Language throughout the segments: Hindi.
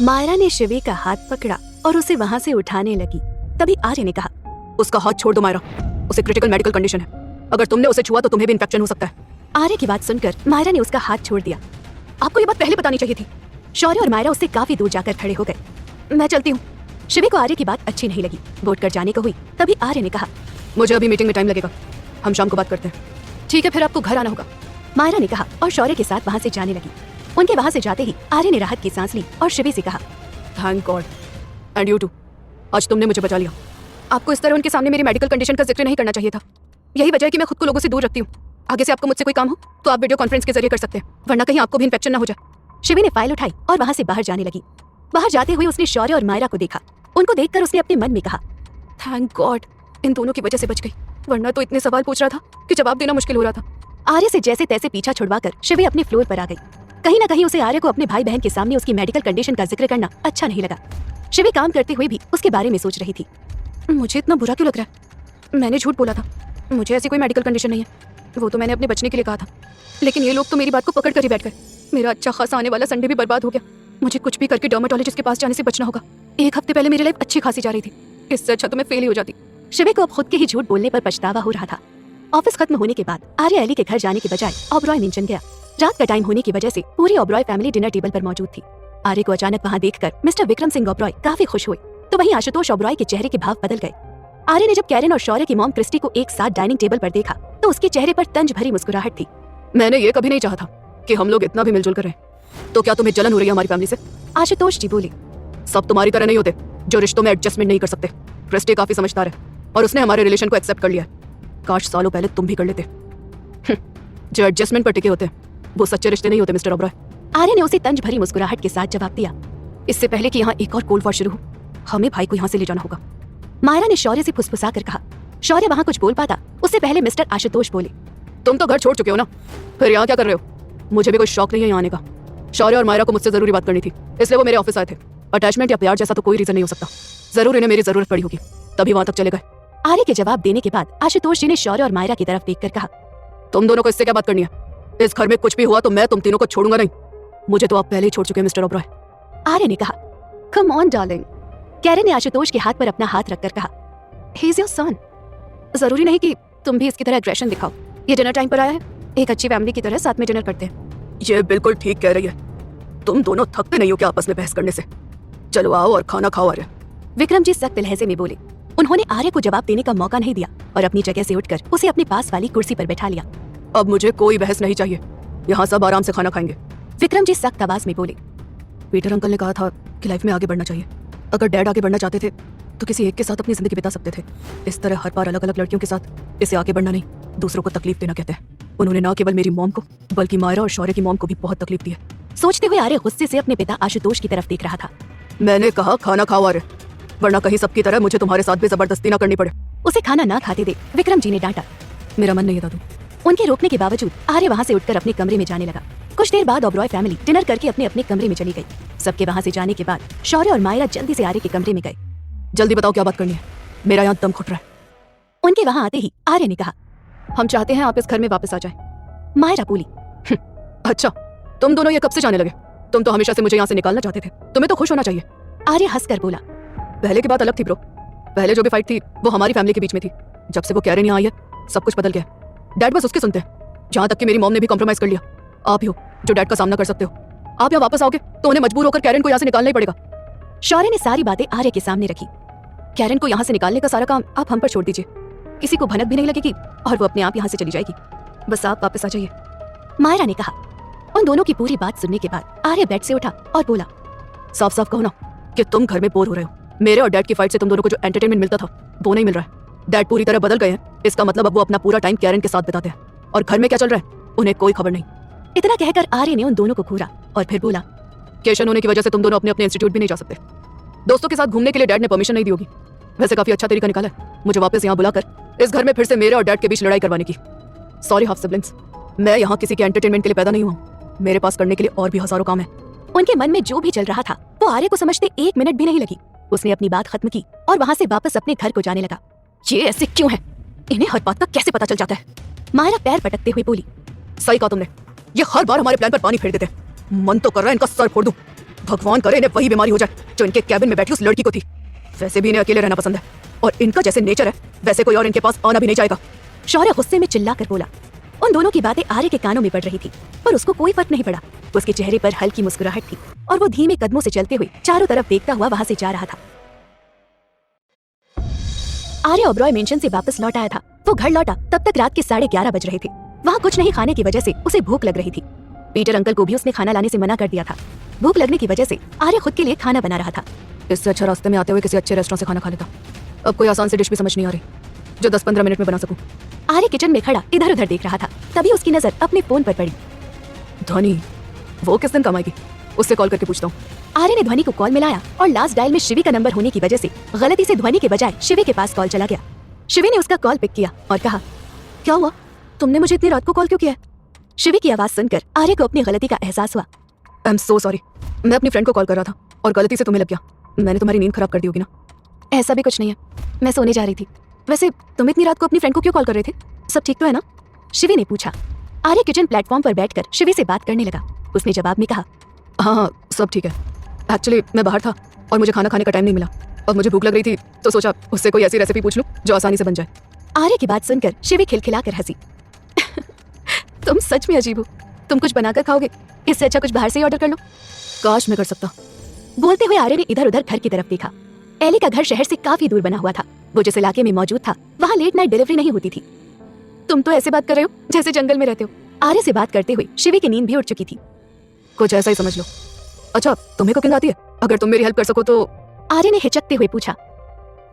मायरा ने शिवी का हाथ पकड़ा और उसे वहां से उठाने लगी। तभी आर्य ने कहा, उसका हाथ छोड़ दो मायरा, उसे क्रिटिकल मेडिकल कंडीशन है। अगर तुमने उसे छुआ तो तुम्हें भी इन्फेक्शन हो सकता है। आर्य की बात सुनकर मायरा ने उसका हाथ छोड़ दिया। आपको ये बात पहले बतानी चाहिए थी। शौर्य और मायरा उससे काफी दूर जाकर खड़े हो गए। मैं चलती हूँ। शिवी को आर्य की बात अच्छी नहीं लगी, बोट कर जाने को हुई। तभी आर्य ने कहा, मुझे अभी मीटिंग में टाइम लगेगा, हम शाम को बात करते हैं। ठीक है, फिर आपको घर आना होगा, मायरा ने कहा और शौर्य के साथ वहां से जाने लगी। उनके वहां से जाते ही आर्य ने राहत की सांस ली और शिवी से कहा, thank God and you too, आज तुमने मुझे बचा लिया। आपको इस तरह उनके सामने मेरी मेडिकल कंडीशन का जिक्र नहीं करना चाहिए था। यही वजह है कि मैं खुद को लोगों से दूर रखती हूँ। आगे से आपको मुझसे कोई काम हो तो आप वीडियो कॉन्फ्रेंस के जरिए कर सकते हैं, वरना कहीं आपको भी इन्फेक्शन ना हो जाए। शिवी ने फाइल उठाई और वहां से बाहर जाने लगी। बाहर जाते हुए उसने शौर्य और मायरा को देखा। उनको देखकर उसने अपने मन में कहा, थैंक गॉड इन दोनों की वजह से बच गई, वरना तो इतने सवाल पूछ रहा था कि जवाब देना मुश्किल हो रहा था। आर्य से जैसे तैसे पीछा छुड़वाकर शिवी अपने फ्लोर पर आ गई। कहीं ना कहीं उसे आर्य को अपने भाई बहन के सामने उसकी मेडिकल कंडीशन का जिक्र करना अच्छा नहीं लगा। शिवी काम करते हुए भी उसके बारे में सोच रही थी। मुझे इतना बुरा क्यों लग रहा है? मैंने झूठ बोला था, मुझे ऐसी कोई मेडिकल कंडीशन नहीं है। वो तो मैंने अपने बचने के लिए कहा था, लेकिन ये लोग तो मेरी बात को पकड़ कर ही बैठ गए। मेरा अच्छा खासा आने वाला संडे भी बर्बाद हो गया। मुझे कुछ भी करके डर्मेटोलॉजिस्ट के पास जाने से बचना होगा। एक हफ्ते पहले मेरी लाइफ अच्छी खासी जा रही थी, इससे अच्छा तो मैं फेल ही हो जाती। शिवी को अब खुद के ही झूठ बोलने पर पछतावा हो रहा था। ऑफिस खत्म होने के बाद आर्य एली के घर जाने के बजाय ओबरॉय मेंशन गया। रात का टाइम होने की वजह से पूरी ओबरॉय फैमिली डिनर टेबल पर मौजूद थी। आर्य को अचानक वहां देखकर मिस्टर विक्रम सिंह ओबरॉय काफी खुश हुए, तो वहीं आशुतोष ओबरॉय के चेहरे के भाव बदल गए। आर्य ने जब कैरन और शौर्य की मॉम क्रिस्टी को एक साथ डाइनिंग टेबल पर देखा तो उसके चेहरे पर तंज भरी मुस्कुराहट थी। मैंने ये कभी नहीं चाहा था कि हम लोग इतना भी मिलजुल कर रहें। तो क्या तुम्हें जलन हो रही है हमारी फैमिली से? आशुतोष जी बोले, सब तुम्हारी तरह नहीं होते जो रिश्तों में एडजस्टमेंट नहीं कर सकते। क्रिस्टी काफी समझदार है और उसने हमारे रिलेशन को एक्सेप्ट कर लिया है। काश सालों पहले तुम भी कर लेते। जो एडजस्टमेंट पर टिके होते वो सच्चे रिश्ते नहीं होते मिस्टर ओबरॉय। आर्य ने उसे तंज भरी मुस्कुराहट के साथ जवाब दिया। इससे पहले कि यहाँ एक और कोल्ड वॉर शुरू हो, हमें भाई को यहाँ से ले जाना होगा। मायरा ने शौर्य से फुसफुसा कर कहा। शौर्य वहां कुछ बोल पाता उससे पहले मिस्टर आशुतोष बोले, तुम तो घर छोड़ चुके हो ना, फिर यहाँ क्या कर रहे हो? मुझे भी कोई शौक नहीं है यहाँ आने का। शौर्य और मायरा को मुझसे जरूरी बात करनी थी, इसलिए वो मेरे ऑफिस आए थे। अटैचमेंट या प्यार जैसा तो कोई रीजन नहीं हो सकता। जरूर इन्हें मेरी जरूरत पड़ी होगी, तभी वहां तक चले गए। आर्य के जवाब देने के बाद आशुतोष जी ने शौर्य और मायरा की तरफ देखकर कहा, तुम दोनों को इससे क्या बात करनी है? इस घर में कुछ भी हुआ तो मैं तुम तीनों को छोड़ूंगा नहीं। मुझे तो आप पहले ही छोड़ चुके हैं मिस्टर ओबरॉय। आर्य ने कहा, कम ऑन डार्लिंग। कैरन ने आशुतोष के हाथ पर अपना हाथ रखकर कहा, ही इज योर सन। जरूरी नहीं कि तुम भी इसकी तरह एग्रेशन दिखाओ। ये डिनर टाइम पर आया है, एक अच्छी फैमिली की तरह साथ में डिनर करते हैं। ये बिल्कुल ठीक कह रही है। तुम दोनों थकते नहीं हो क्या आपस में बहस करने से? चलो आओ और खाना खाओ। आर्य, विक्रम जी सख्त लहजे में बोले। उन्होंने आर्य को जवाब देने का मौका नहीं दिया और अपनी जगह से उठकर उसे अपने पास वाली कुर्सी पर बैठा लिया। अब मुझे कोई बहस नहीं चाहिए, यहाँ सब आराम से खाना खाएंगे। विक्रम जी सख्त आवाज में बोले। पीटर अंकल ने कहा था कि लाइफ में आगे बढ़ना चाहिए। अगर डैड आगे बढ़ना चाहते थे तो किसी एक के साथ अपनी जिंदगी बिता सकते थे। इस तरह हर बार अलग अलग लड़कियों के साथ इसे आगे बढ़ना नहीं, दूसरों को तकलीफ देना कहते हैं। उन्होंने न केवल मेरी मॉम को बल्कि मायरा और शौर्य की मॉम को भी बहुत तकलीफ दी है। सोचते हुए आर्य गुस्से से अपने पिता आशुतोष की तरफ देख रहा था। मैंने कहा खाना खाओ आर्य, वरना कहीं सबकी तरह मुझे तुम्हारे साथ भी जबरदस्ती ना करनी पड़े। उसे खाना ना खाते देख विक्रम जी ने डांटा। मेरा मन नहीं है दादू। उनके रोकने के बावजूद आर्य वहां से उठकर अपने कमरे में जाने लगा। कुछ देर बाद ओबरॉय फैमिली डिनर करके अपने अपने कमरे में चली गई। सबके वहां से जाने के बाद शौर्य और मायरा जल्दी से आर्य के कमरे में गए। जल्दी बताओ क्या बात करनी है, मेरा यहाँ दम घुट रहा है। उनके वहां आते ही आर्य ने कहा, हम चाहते हैं आप इस घर में वापस आ जाएं। मायरा बोली, अच्छा तुम दोनों ये कब से जाने लगे? तुम तो हमेशा से मुझे यहाँ से निकालना चाहते थे, तुम्हें तो खुश होना चाहिए। आर्य हंसकर बोला, पहले की बात अलग थी ब्रो। पहले जो भी फाइट थी वो हमारी फैमिली के बीच में थी। जब से वो कैरन यहाँ आई है सब कुछ बदल गया। डैड बस उसके सुनते हैं, जहाँ तक कि मेरी मॉम ने भी कॉम्प्रोमाइज कर लिया। आप ही हो जो डैड का सामना कर सकते हो। आप यहाँ वापस आओगे तो उन्हें मजबूर होकर कैरन को यहाँ से निकालना ही पड़ेगा। शौर्य ने सारी बातें आर्य के सामने रखी। कैरन को यहाँ से निकालने का सारा काम आप हम पर छोड़ दीजिए, किसी को भनक भी नहीं लगेगी और वो अपने आप यहाँ से चली जाएगी। बस आप वापस आ जाइए, मायरा ने कहा। उन दोनों की पूरी बात सुनने के बाद आर्य बेड से उठा और बोला, साफ साफ कहो ना कि तुम घर में बोर हो रहे हो। मेरे और डैड की फाइट से तुम दोनों को जो एंटरटेनमेंट मिलता था वो नहीं मिल रहा है। डैड पूरी तरह बदल गए हैं, इसका मतलब अब वो अपना पूरा टाइम कैरन के साथ बिताते हैं और घर में क्या चल रहा है उन्हें कोई खबर नहीं। इतना कहकर आर्य ने उन दोनों को घूरा और फिर बोला, केशन होने की वजह से तुम दोनों अपने अपने इंस्टीट्यूट भी नहीं जा सकते। दोस्तों के साथ घूमने के लिए डैड ने परमिशन नहीं दी होगी। वैसे काफी अच्छा तरीका निकाला है मुझे वापस यहाँ बुलाकर इस घर में फिर से मेरे और डैड के बीच लड़ाई करवाने की। सॉरी हाफ सिबलिंग्स, मैं यहाँ किसी के एंटरटेनमेंट के लिए पैदा नहीं हुआ। मेरे पास करने के लिए और भी हजारों काम है। उनके मन में जो भी चल रहा था वो आर्य को समझते 1 मिनट भी नहीं लगी। उसने अपनी बात खत्म की और वहां से वापस अपने घर को जाने लगा। ये ऐसे क्यों है? इन्हें हर बात का कैसे पता चल जाता है? मायरा पैर पटकते हुए बोली, सही कहा तुमने, ये हर बार हमारे प्लान पर पानी फेर देते हैं। मन तो कर रहा है इनका सर फोड़ दूं। भगवान करे इन्हें वही बीमारी हो जाए जो इनके कैबिन में बैठी उस लड़की को थी। वैसे भी इन्हें अकेले रहना पसंद है और इनका जैसे नेचर है वैसे कोई और इनके पास आना भी नहीं चाहेगा। शौर्य गुस्से में चिल्लाकर बोला। उन दोनों की बातें आर्य के कानों में पड़ रही थी पर उसको कोई फर्क नहीं पड़ा। उसके चेहरे पर हल्की मुस्कुराहट थी और वो धीमे कदमों से चलते हुए चारों तरफ देखता हुआ वहां से जा रहा था। आर्य ओबरॉय मेंशन से वापस लौट आया था। वो घर लौटा तब तक रात के 11:30 बज रहे थे। वहाँ कुछ नहीं खाने की वजह से उसे भूख लग रही थी। पीटर अंकल को भी उसने खाना लाने से मना कर दिया था। भूख लगने की वजह से आर्य खुद के लिए खाना बना रहा था। इससे अच्छा रास्ते में आते हुए किसी अच्छे रेस्टोरेंट से खाना खा लेता। अब कोई आसान सी डिश भी समझ नहीं आ रही जो 10-15 मिनट में बना सकूं। आर्य किचन में खड़ा इधर उधर देख रहा था। तभी उसकी नजर अपने फोन पर पड़ी। ध्वनि, वो किस दिन कमाएगी? उससे कॉल करके पूछता हूँ। आर्य ने ध्वनि को कॉल मिलाया और लास्ट डायल में शिवी का नंबर होने की वजह से गलती से ध्वनि के बजाय शिवी के पास कॉल चला गया। शिवी ने उसका कॉल पिक किया और कहा, क्या हुआ? तुमने मुझे इतनी रात को कॉल क्यों किया? शिवी की आवाज सुनकर आर्य को अपनी गलती का एहसास हुआ। I am so sorry. मैं अपनी फ्रेंड को कॉल कर रहा था और गलती से तुम्हें लग गया। मैंने तुम्हारी नींद खराब कर दी होगी ना? ऐसा भी कुछ नहीं है, मैं सोने जा रही थी। वैसे तुम इतनी रात को अपनी फ्रेंड को क्यों कॉल कर रहे थे? सब ठीक तो है ना? शिवी ने पूछा। आर्य किचन प्लेटफॉर्म पर बैठकर शिवी से बात करने लगा। उसने जवाब में कहा, हाँ सब ठीक है। एक्चुअली मैं बाहर था और मुझे खाना खाने का टाइम नहीं मिला और मुझे भूख लग रही थी तो सोचा उससे कोई ऐसी रेसिपी पूछ लूं जो आसानी से बन जाए। आर्य की बात सुनकर शिवी खिलखिलाकर हंसी। तुम सच में अजीब हो। तुम कुछ बनाकर खाओगे? इससे अच्छा कुछ बाहर से ही ऑर्डर कर लो। काश मैं कर सकता। बोलते हुए आर्य ने इधर उधर घर की तरफ देखा। एली का घर शहर से काफी दूर बना हुआ था। वो जिस इलाके में मौजूद था वहाँ लेट नाइट डिलीवरी नहीं होती थी। तुम तो ऐसे बात कर रहे हो जैसे जंगल में रहते हो। आर्य से बात करते हुए शिवी की नींद भी उड़ चुकी थी। कुछ ऐसा ही समझ लो। अच्छा, तुम्हें कुकिंग आती है? अगर तुम मेरी हेल्प कर सको तो। आर्य ने हिचकते हुए पूछा।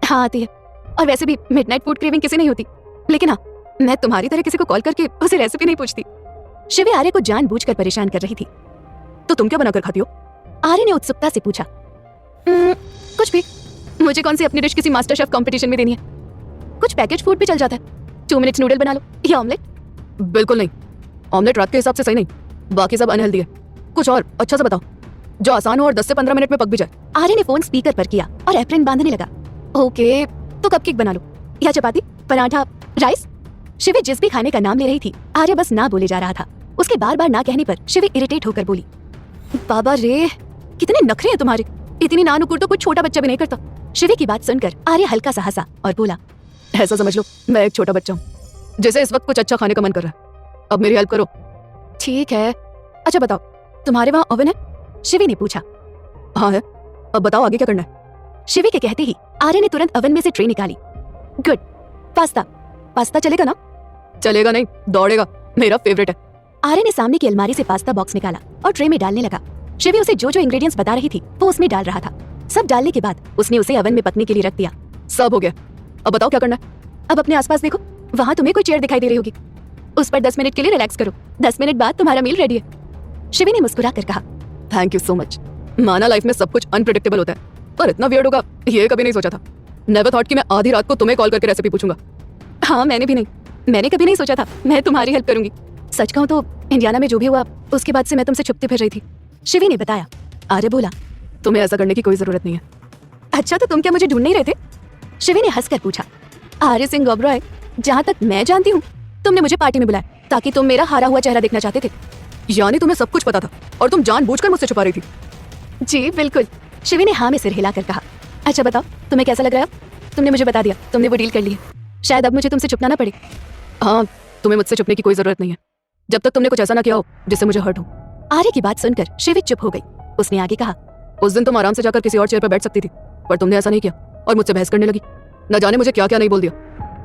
हाँ आती है, और वैसे भी मिडनाइट फूड क्रेविंग किसी नहीं होती। लेकिन हाँ, मैं तुम्हारी तरह किसी को कॉल करके उसे रेसिपी नहीं पूछती। शिवी आर्य को जानबूझकर परेशान कर रही थी। तो तुम क्या बनाकर खाती हो? आर्य ने उत्सुकता से पूछा। कुछ भी। मुझे कौन सी अपनी डिश किसी मास्टर शेफ कंपटीशन में देनी है? कुछ पैकेज फूड भी चल जाता है। 2 मिनट्स नूडल बना लो या ऑमलेट। बिल्कुल नहीं, ऑमलेट रात के हिसाब से सही नहीं, बाकी सब अनहेल्दी है। कुछ और अच्छा से बताओ जो आसान हो और 10 से 15 मिनट में पक भी जाए। आर्य ने फोन स्पीकर पर किया और एप्रन बांधने लगा। ओके, तो कपकेक बना लो या चपाती, पराठा, राइस। शिवी जिस भी खाने का नाम ले रही थी आर्य बस ना बोले जा रहा था। उसके बार बार ना कहने पर शिवी इरिटेट होकर बोली, बाबा रे, कितने नखरे हैं तुम्हारे। इतनी नानुकुर तो कोई छोटा बच्चा भी नहीं करता। शिवी की बात सुनकर आर्य हल्का सा हंसा और बोला, ऐसा समझ लो मैं एक छोटा बच्चा हूँ जैसे इस वक्त कुछ अच्छा खाने का मन कर रहा है। अब मेरी हेल्प करो। ठीक है। अच्छा बताओ, तुम्हारे वहाँ ओवन है? शिवी ने पूछा। हाँ है। अब बताओ आगे क्या करना है? शिवी के कहते ही आर्य ने तुरंत ओवन में से ट्रे निकाली। Good, pasta. पास्ता चलेगा ना? चलेगा नहीं, दौड़ेगा, मेरा फेवरेट है। आर्य ने सामने की अलमारी से पास्ता बॉक्स निकाला और ट्रे में डालने लगा। शिवी उसे जो जो इंग्रेडिएंट्स बता रही थी वो उसमें डाल रहा था। सब डालने के बाद उसने उसे ओवन में पकने के लिए रख दिया। सब हो गया, अब बताओ क्या करना है? अब अपने आसपास देखो, वहाँ तुम्हें कोई चेयर दिखाई दे रही होगी। उस पर 10 मिनट के लिए रिलैक्स करो। 10 मिनट बाद तुम्हारा मील रेडी है। शिवी ने मुस्कुरा कर कहा। Thank you so much. माना लाइफ में सब कुछ अनप्रेडिक्टेबल होता है, पर इतना वियर्ड होगा ये कभी नहीं सोचा था। नेवर थॉट कि मैं आधी रात को तुम्हें कॉल करके रेसिपी पूछूंगा। हाँ, मैंने भी नहीं। मैंने कभी नहीं सोचा था मैं तुम्हारी हेल्प करूंगी। सच कहूँ तो इंडियाना में जो भी हुआ उसके बाद से मैं तुमसे छुपती फिर रही थी। शिवी ने बताया। आर्य बोला, तुम्हें ऐसा करने की कोई जरूरत नहीं है। अच्छा, तो तुम क्या मुझे ढूंढ नहीं रहे थे? शिवी ने हंसकर पूछा। आर्य सिंह ओबरॉय, जहाँ तक मैं जानती हूँ तुमने मुझे पार्टी में बुलाया ताकि तुम मेरा हारा हुआ चेहरा देखना चाहते थे। यानी तुम्हें सब कुछ पता था और तुम जानबूझकर मुझसे छुपा रही थी? जी बिल्कुल। शिवी ने हाँ में सिर हिलाकर कहा। अच्छा बताओ, तुम्हें कैसा लग रहा है? तुमने मुझे बता दिया, तुमने वो डील कर ली है। शायद अब मुझे तुमसे छुपना ना पड़े। हाँ, तुम्हें मुझसे छुपने की कोई जरूरत नहीं है जब तक तुमने कुछ ऐसा ना किया हो जिससे मुझे हर्ट हो। आर्य की बात सुनकर शिवी चुप हो गई। उसने आगे कहा, उस दिन तुम आराम से जाकर किसी और चेयर पर बैठ सकती थी, पर तुमने ऐसा नहीं किया और मुझसे बहस करने लगी। न जाने मुझे क्या क्या नहीं बोल दिया।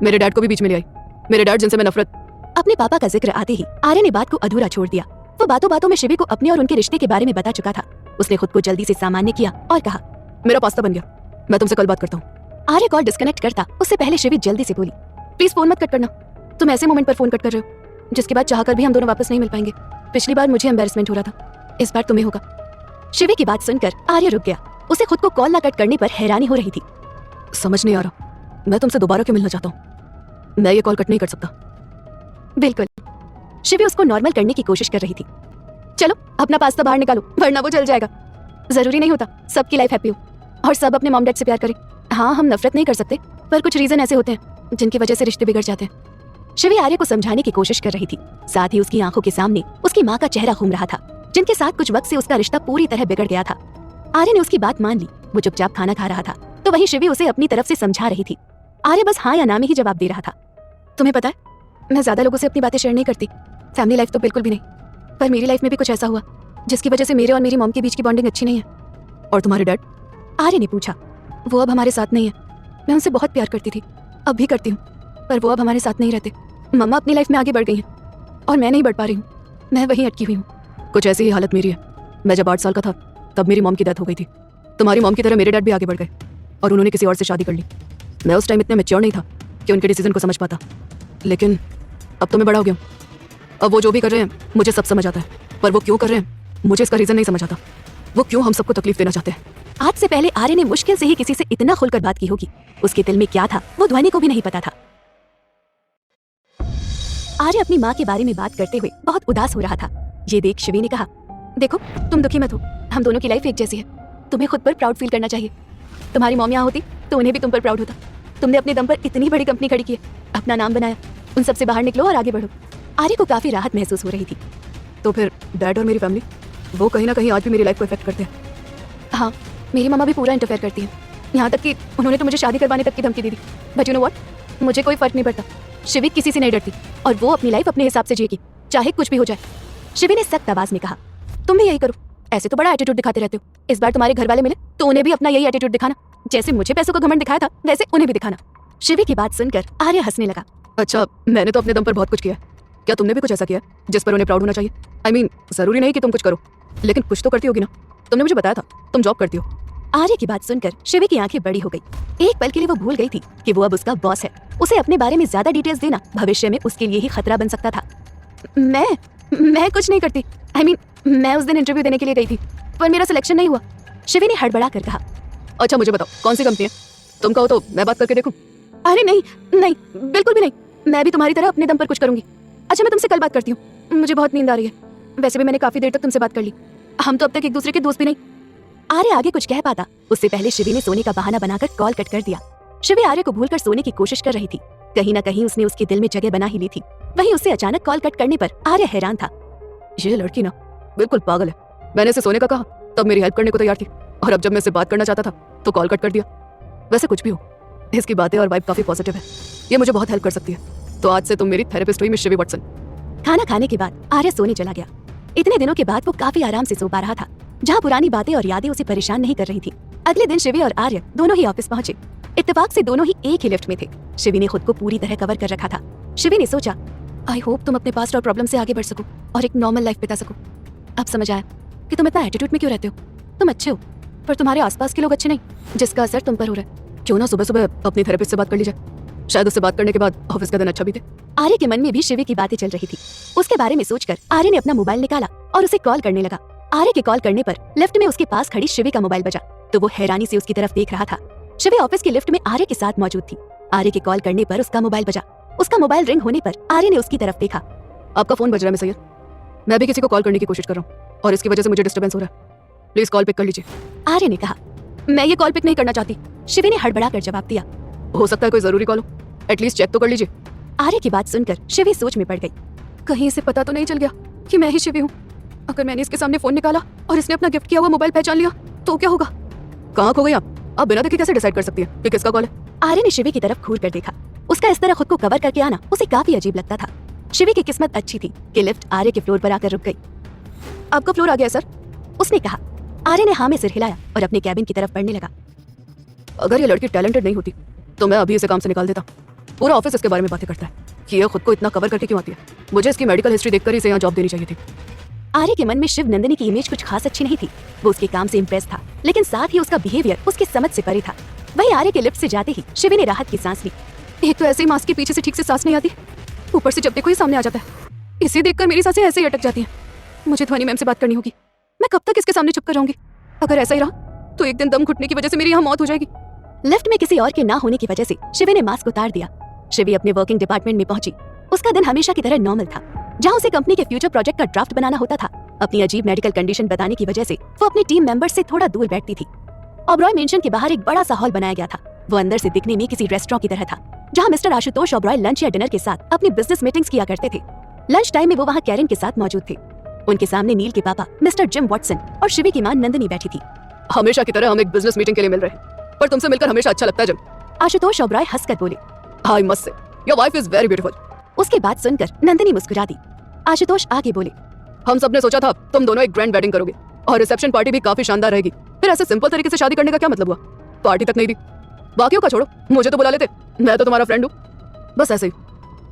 मेरे डैड को भी बीच में ले आई। मेरे डैड जिनसे मैं नफरत। अपने पापा का जिक्र आते ही आर्य ने बात को अधूरा छोड़ दिया। वो बातों बातों में शिवी को अपने और उनके रिश्ते के बारे में बता चुका था। उसने खुद को जल्दी से सामान्य किया और कहा, मेरा पास्ता बन गया, मैं तुमसे कल बात करता हूँ। आर्य कॉल डिस्कनेक्ट करता उससे पहले शिवी जल्दी से बोली, प्लीज फोन मत कट करना। तुम ऐसे मोमेंट पर फोन कट कर रहे हो जिसके बाद चाहकर भी हम दोनों वापस नहीं मिल पाएंगे। पिछली बार मुझे एम्बैरेसमेंट हो रहा था, इस बार तुम्हें होगा। शिवी की बात सुनकर आर्य रुक गया। उसे खुद को कॉल ना कट करने पर हैरानी हो रही थी। समझ नहीं आ रहा, मैं तुमसे दोबारा क्यों मिलना चाहता हूँ? मैं ये कॉल कट नहीं कर सकता। बिल्कुल। शिवी उसको नॉर्मल करने की कोशिश कर रही थी। चलो अपना पास्ता बाहर निकालो वरना वो जल जाएगा। जरूरी नहीं होता सबकी लाइफ हैप्पी हो और सब अपने मॉम डैड से प्यार करें। हाँ, हम नफरत नहीं कर सकते, पर कुछ रीजन ऐसे होते हैं जिनकी वजह से रिश्ते बिगड़ जाते हैं। शिवी आर्य को समझाने की कोशिश कर रही थी। साथ ही उसकी आंखों के सामने उसकी माँ का चेहरा घूम रहा था, जिनके साथ कुछ वक्त से उसका रिश्ता पूरी तरह बिगड़ गया था। आर्य ने उसकी बात मान ली। वो चुपचाप खाना खा रहा था तो वही शिवी उसे अपनी तरफ से समझा रही थी। आर्य बस हाँ या ना में ही जवाब दे रहा था। तुम्हें पता है, मैं ज्यादा लोगों से अपनी बातें शेयर नहीं करती, फैमिली लाइफ तो बिल्कुल भी नहीं, पर मेरी लाइफ में भी कुछ ऐसा हुआ जिसकी वजह से मेरे और मेरी मॉम के बीच की बॉन्डिंग अच्छी नहीं है। और तुम्हारे डैड? आर्य ने पूछा। वो अब हमारे साथ नहीं है। मैं उनसे बहुत प्यार करती थी, अब भी करती हूँ, पर वो अब हमारे साथ नहीं रहते। मम्मा अपनी लाइफ में आगे बढ़ गई हैं और मैं नहीं बढ़ पा रही हूँ, मैं वहीं अटकी हुई हूँ। कुछ ऐसी ही हालत मेरी है। मैं जब 8 साल का था तब मेरी मॉम की डेथ हो गई थी। तुम्हारी मॉम की तरह मेरे डैड भी आगे बढ़ गए और उन्होंने किसी और से शादी कर ली। मैं उस टाइम इतना मैच्योर नहीं था कि उनके डिसीजन को समझ पाता, लेकिन अब तो मैं बड़ा हो गया हूँ। अब वो जो भी कर रहे हैं मुझे सब समझ आता है, पर वो क्यों कर रहे हैं मुझे इसका रीज़न नहीं समझ आता। वो क्यों हम सबको तकलीफ देना चाहते हैं। आज से पहले आर्य ने मुश्किल से ही किसी से इतना खुलकर बात की होगी। उसके दिल में क्या था वो ध्वनि को भी नहीं पता था। आर्य अपनी माँ के बारे में बात करते हुए बहुत उदास हो रहा था। ये देख शिवी ने कहा, देखो तुम दुखी मत हो, हम दोनों की लाइफ एक जैसी है। तुम्हें खुद पर प्राउड फील करना चाहिए। तुम्हारी मॉम यहाँ होती तो उन्हें भी तुम पर प्राउड होता। तुमने अपने दम पर इतनी बड़ी कंपनी खड़ी की है, अपना नाम बनाया, उन सब से बाहर निकलो और आगे बढ़ो। आर्य को काफी राहत महसूस हो रही थी। तो फिर डैड और मेरी फैमिली वो कहीं ना कहीं आज भी मेरी लाइफ को इफेक्ट करते हैं। हाँ, मेरी मम्मा भी पूरा इंटरफेयर करती है, यहाँ तक कि उन्होंने तो मुझे शादी करवाने तक की धमकी दी थी। बट यू नो व्हाट, मुझे कोई फर्क नहीं पड़ता। शिवी किसी से नहीं डरती और वो अपनी लाइफ अपने हिसाब से जिएगी, चाहे कुछ भी हो जाए। शिवी ने सख्त आवाज में कहा, तुम भी यही करो। ऐसे तो बड़ा एटीट्यूड दिखाते रहते हो। इस बार तुम्हारे घर वाले मिले तो उन्हें भी अपना यही एटीट्यूड दिखाना। जैसे मुझे पैसों का घमंड दिखाया था वैसे उन्हें भी दिखाना। शिवी की बात सुनकर आर्य हंसने लगा। अच्छा, मैंने तो अपने दम पर बहुत कुछ किया है, क्या तुमने भी कुछ ऐसा किया है जिस पर उन्हें प्राउड होना चाहिए? I mean, जरूरी नहीं कि तुम कुछ करो, लेकिन कुछ तो करती होगी ना। तुमने मुझे बताया था तुम जॉब करती हो। आर्य की बात सुनकर शिवी की आंखें बड़ी हो गई। एक पल के लिए वो भूल गई थी कि वो अब उसका बॉस है। उसे अपने बारे में ज्यादा डिटेल्स देना भविष्य में उसके लिए ही खतरा बन सकता था। मैं कुछ नहीं करती। I mean, मैं उस दिन इंटरव्यू देने के लिए गई थी पर मेरा सिलेक्शन नहीं हुआ। शिवी ने हड़बड़ा कर कहा। अच्छा मुझे बताओ कौन सी कंपनी है? तुम कहो तो मैं बात करके देखूं। अरे नहीं नहीं, बिल्कुल भी नहीं। मैं भी तुम्हारी तरह अपने दम पर कुछ करूंगी। अच्छा मैं तुमसे कल बात करती हूँ, मुझे बहुत नींद आ रही है। वैसे भी मैंने काफी देर तक तुमसे बात कर ली, हम तो अब तक एक दूसरे के दोस्त भी नहीं। आर्य आगे कुछ कह पाता उससे पहले शिवी ने सोने का बहाना बनाकर कॉल कट कर दिया। शिवी आर्य को भूलकर सोने की कोशिश कर रही थी। कहीं ना कहीं उसने उसके दिल में जगह बना ही ली थी। वहीं उससे अचानक कॉल कट करने पर आर्य हैरान था। ये लड़की ना बिल्कुल पागल है। मैंने इसे सोने का कहा तब मेरी हेल्प करने को तैयार थी, और अब जब मैं इससे बात करना चाहता था तो कॉल कट कर दिया। वैसे कुछ भी हो, इसकी बातें और वाइब काफी पॉजिटिव है, ये मुझे बहुत हेल्प कर सकती है। तो आज से तुम मेरी थेरेपिस्ट हुई मिस शिवी वॉटसन। खाना खाने के बाद आर्य सोने चला गया। इतने दिनों के बाद वो काफी आराम से सो पा रहा था, जहाँ पुरानी बातें और यादें उसे परेशान नहीं कर रही थी। अगले दिन शिवी और आर्य दोनों ही ऑफिस पहुंचे। इत्तेफाक से दोनों ही एक ही लिफ्ट में थे। शिवी ने खुद को पूरी तरह कवर कर रखा था। शिवी ने सोचा, आई होप तुम अपने पास्ट और प्रॉब्लम से आगे बढ़ सको और एक नॉर्मल लाइफ बिता सको। अब समझ आया कि तुम इतना एटीट्यूड में क्यों रहते हो। तुम अच्छे हो पर तुम्हारे आसपास के लोग अच्छे नहीं, जिसका असर तुम पर हो रहा है। क्यों ना सुबह सुबह अपनी थेरेपिस्ट से बात कर लीजिए, शायद उससे बात करने के बाद ऑफिस का दिन अच्छा बीते। आर्य के मन में भी शिवी की बातें चल रही थी। उसके बारे में सोचकर आर्य ने अपना मोबाइल निकाला और उसे कॉल करने लगा। आर्य के कॉल करने पर लिफ्ट में उसके पास खड़ी शिवी का मोबाइल बजा तो वो हैरानी से उसकी तरफ देख रहा था। शिवी ऑफिस के लिफ्ट में आर्य के साथ मौजूद थी। आर्य के कॉल करने पर उसका मोबाइल बजा। उसका मोबाइल रिंग होने पर आर्य ने उसकी तरफ देखा। आपका फोन बज रहा है मिस सैयद, मैं भी किसी को कॉल करने की कोशिश कर रहा हूँ और इसकी वजह से मुझे डिस्टर्बेंस हो रहा है, प्लीज कॉल पिक कर लीजिए। आर्य ने कहा। मैं ये कॉल पिक नहीं करना चाहती। शिवी ने हड़बड़ा कर जवाब दिया। हो सकता है कोई जरूरी कॉल हो, एटलीस्ट चेक तो कर लीजिए। आर्य की बात सुनकर शिवी सोच में पड़ गई। कहीं इसे पता तो नहीं चल गया कि मैं ही शिवी हूँ। अगर मैंने इसके सामने फोन निकाला और इसने अपना गिफ्ट किया हुआ मोबाइल पहचान लिया तो क्या होगा। कहाँ खो गई आप बिना देखे कैसे डिसाइड कर सकती है कि किसका कॉल है? आर्य ने शिवी की तरफ घूर कर देखा। उसका इस तरह खुद को कवर करके आना उसे काफी अजीब लगता था। शिवी की किस्मत अच्छी थी कि लिफ्ट आर्य के फ्लोर पर आकर रुक गई। आपका फ्लोर आ गया सर, उसने कहा। आर्य ने हाँ में सिर हिलाया और अपने कैबिन की तरफ बढ़ने लगा। अगर ये लड़की टैलेंटेड नहीं होती तो मैं अभी इसे काम से निकाल देता। पूरा ऑफिस इसके बारे में बातें करता है कि ये खुद को इतना कवर करके क्यों आती है। मुझे इसकी मेडिकल हिस्ट्री देखकर ही इसे यहाँ जॉब देनी चाहिए थी। आर्य के मन में शिव नंदिनी की इमेज कुछ खास अच्छी नहीं थी। वो उसके काम से इम्प्रेस था, लेकिन साथ ही उसका बिहेवियर उसकी समझ से परे था। वही आर्य के लिफ्ट से जाते ही शिवी ने राहत की सांस ली। एक तो ऐसे ही मास्क के पीछे से ठीक से सांस नहीं आती, ऊपर से जब देखो ही सामने आ जाता है। इसे देखकर मेरी सांसें ऐसे ही अटक जाती हैं। मुझे ध्वनि मैम से बात करनी होगी। मैं कब तक इसके सामने चुप कर रहूंगी? अगर ऐसा ही रहा तो एक दिन दम घुटने की वजह से मेरी यहाँ मौत हो जाएगी। लिफ्ट में किसी और के ना होने की वजह से शिवी ने मास्क उतार दिया। शिवी अपने वर्किंग डिपार्टमेंट में पहुंची। उसका दिन हमेशा की तरह नॉर्मल था। जहां उसे कंपनी के फ्यूचर प्रोजेक्ट का ड्राफ्ट बनाना होता था, अपनी अजीब मेडिकल कंडीशन बताने की वजह से वो अपनी टीम मेंबर्स से थोड़ा दूर बैठती थी। ओबरॉय मेंशन के बाहर एक बड़ा सा हॉल बनाया गया था। वो अंदर से दिखने में किसी रेस्टोरेंट की तरह था, जहां मिस्टर आशुतोष ओबरॉय लंच या डिनर के साथ अपनी बिजनेस मीटिंग्स किया करते थे। लंच टाइम में वो वहां कैरन के साथ मौजूद थे। उनके सामने नील के पापा मिस्टर जिम वॉटसन और शिवी की मां नंदिनी बैठी थी। हमेशा की तरह हम एक बिजनेस मीटिंग के लिए मिल रहे हैं, पर तुमसे मिलकर हमेशा अच्छा लगता है जिम। आशुतोष ओबरॉय हंसकर बोले। I must say your wife is very beautiful. उसकी बात सुनकर नंदिनी मुस्कुरा दी। आशुतोष आगे बोले। हम सबने सोचा था तुम दोनों एक ग्रैंड वेडिंग करोगे और रिसेप्शन पार्टी भी काफी शानदार रहेगी। फिर ऐसे सिंपल तरीके से शादी करने का क्या मतलब हुआ? पार्टी तक नहीं दी। बाकियों का छोड़ो, मुझे तो बुला लेते, मैं तो तुम्हारा फ्रेंड हूँ। बस ऐसे ही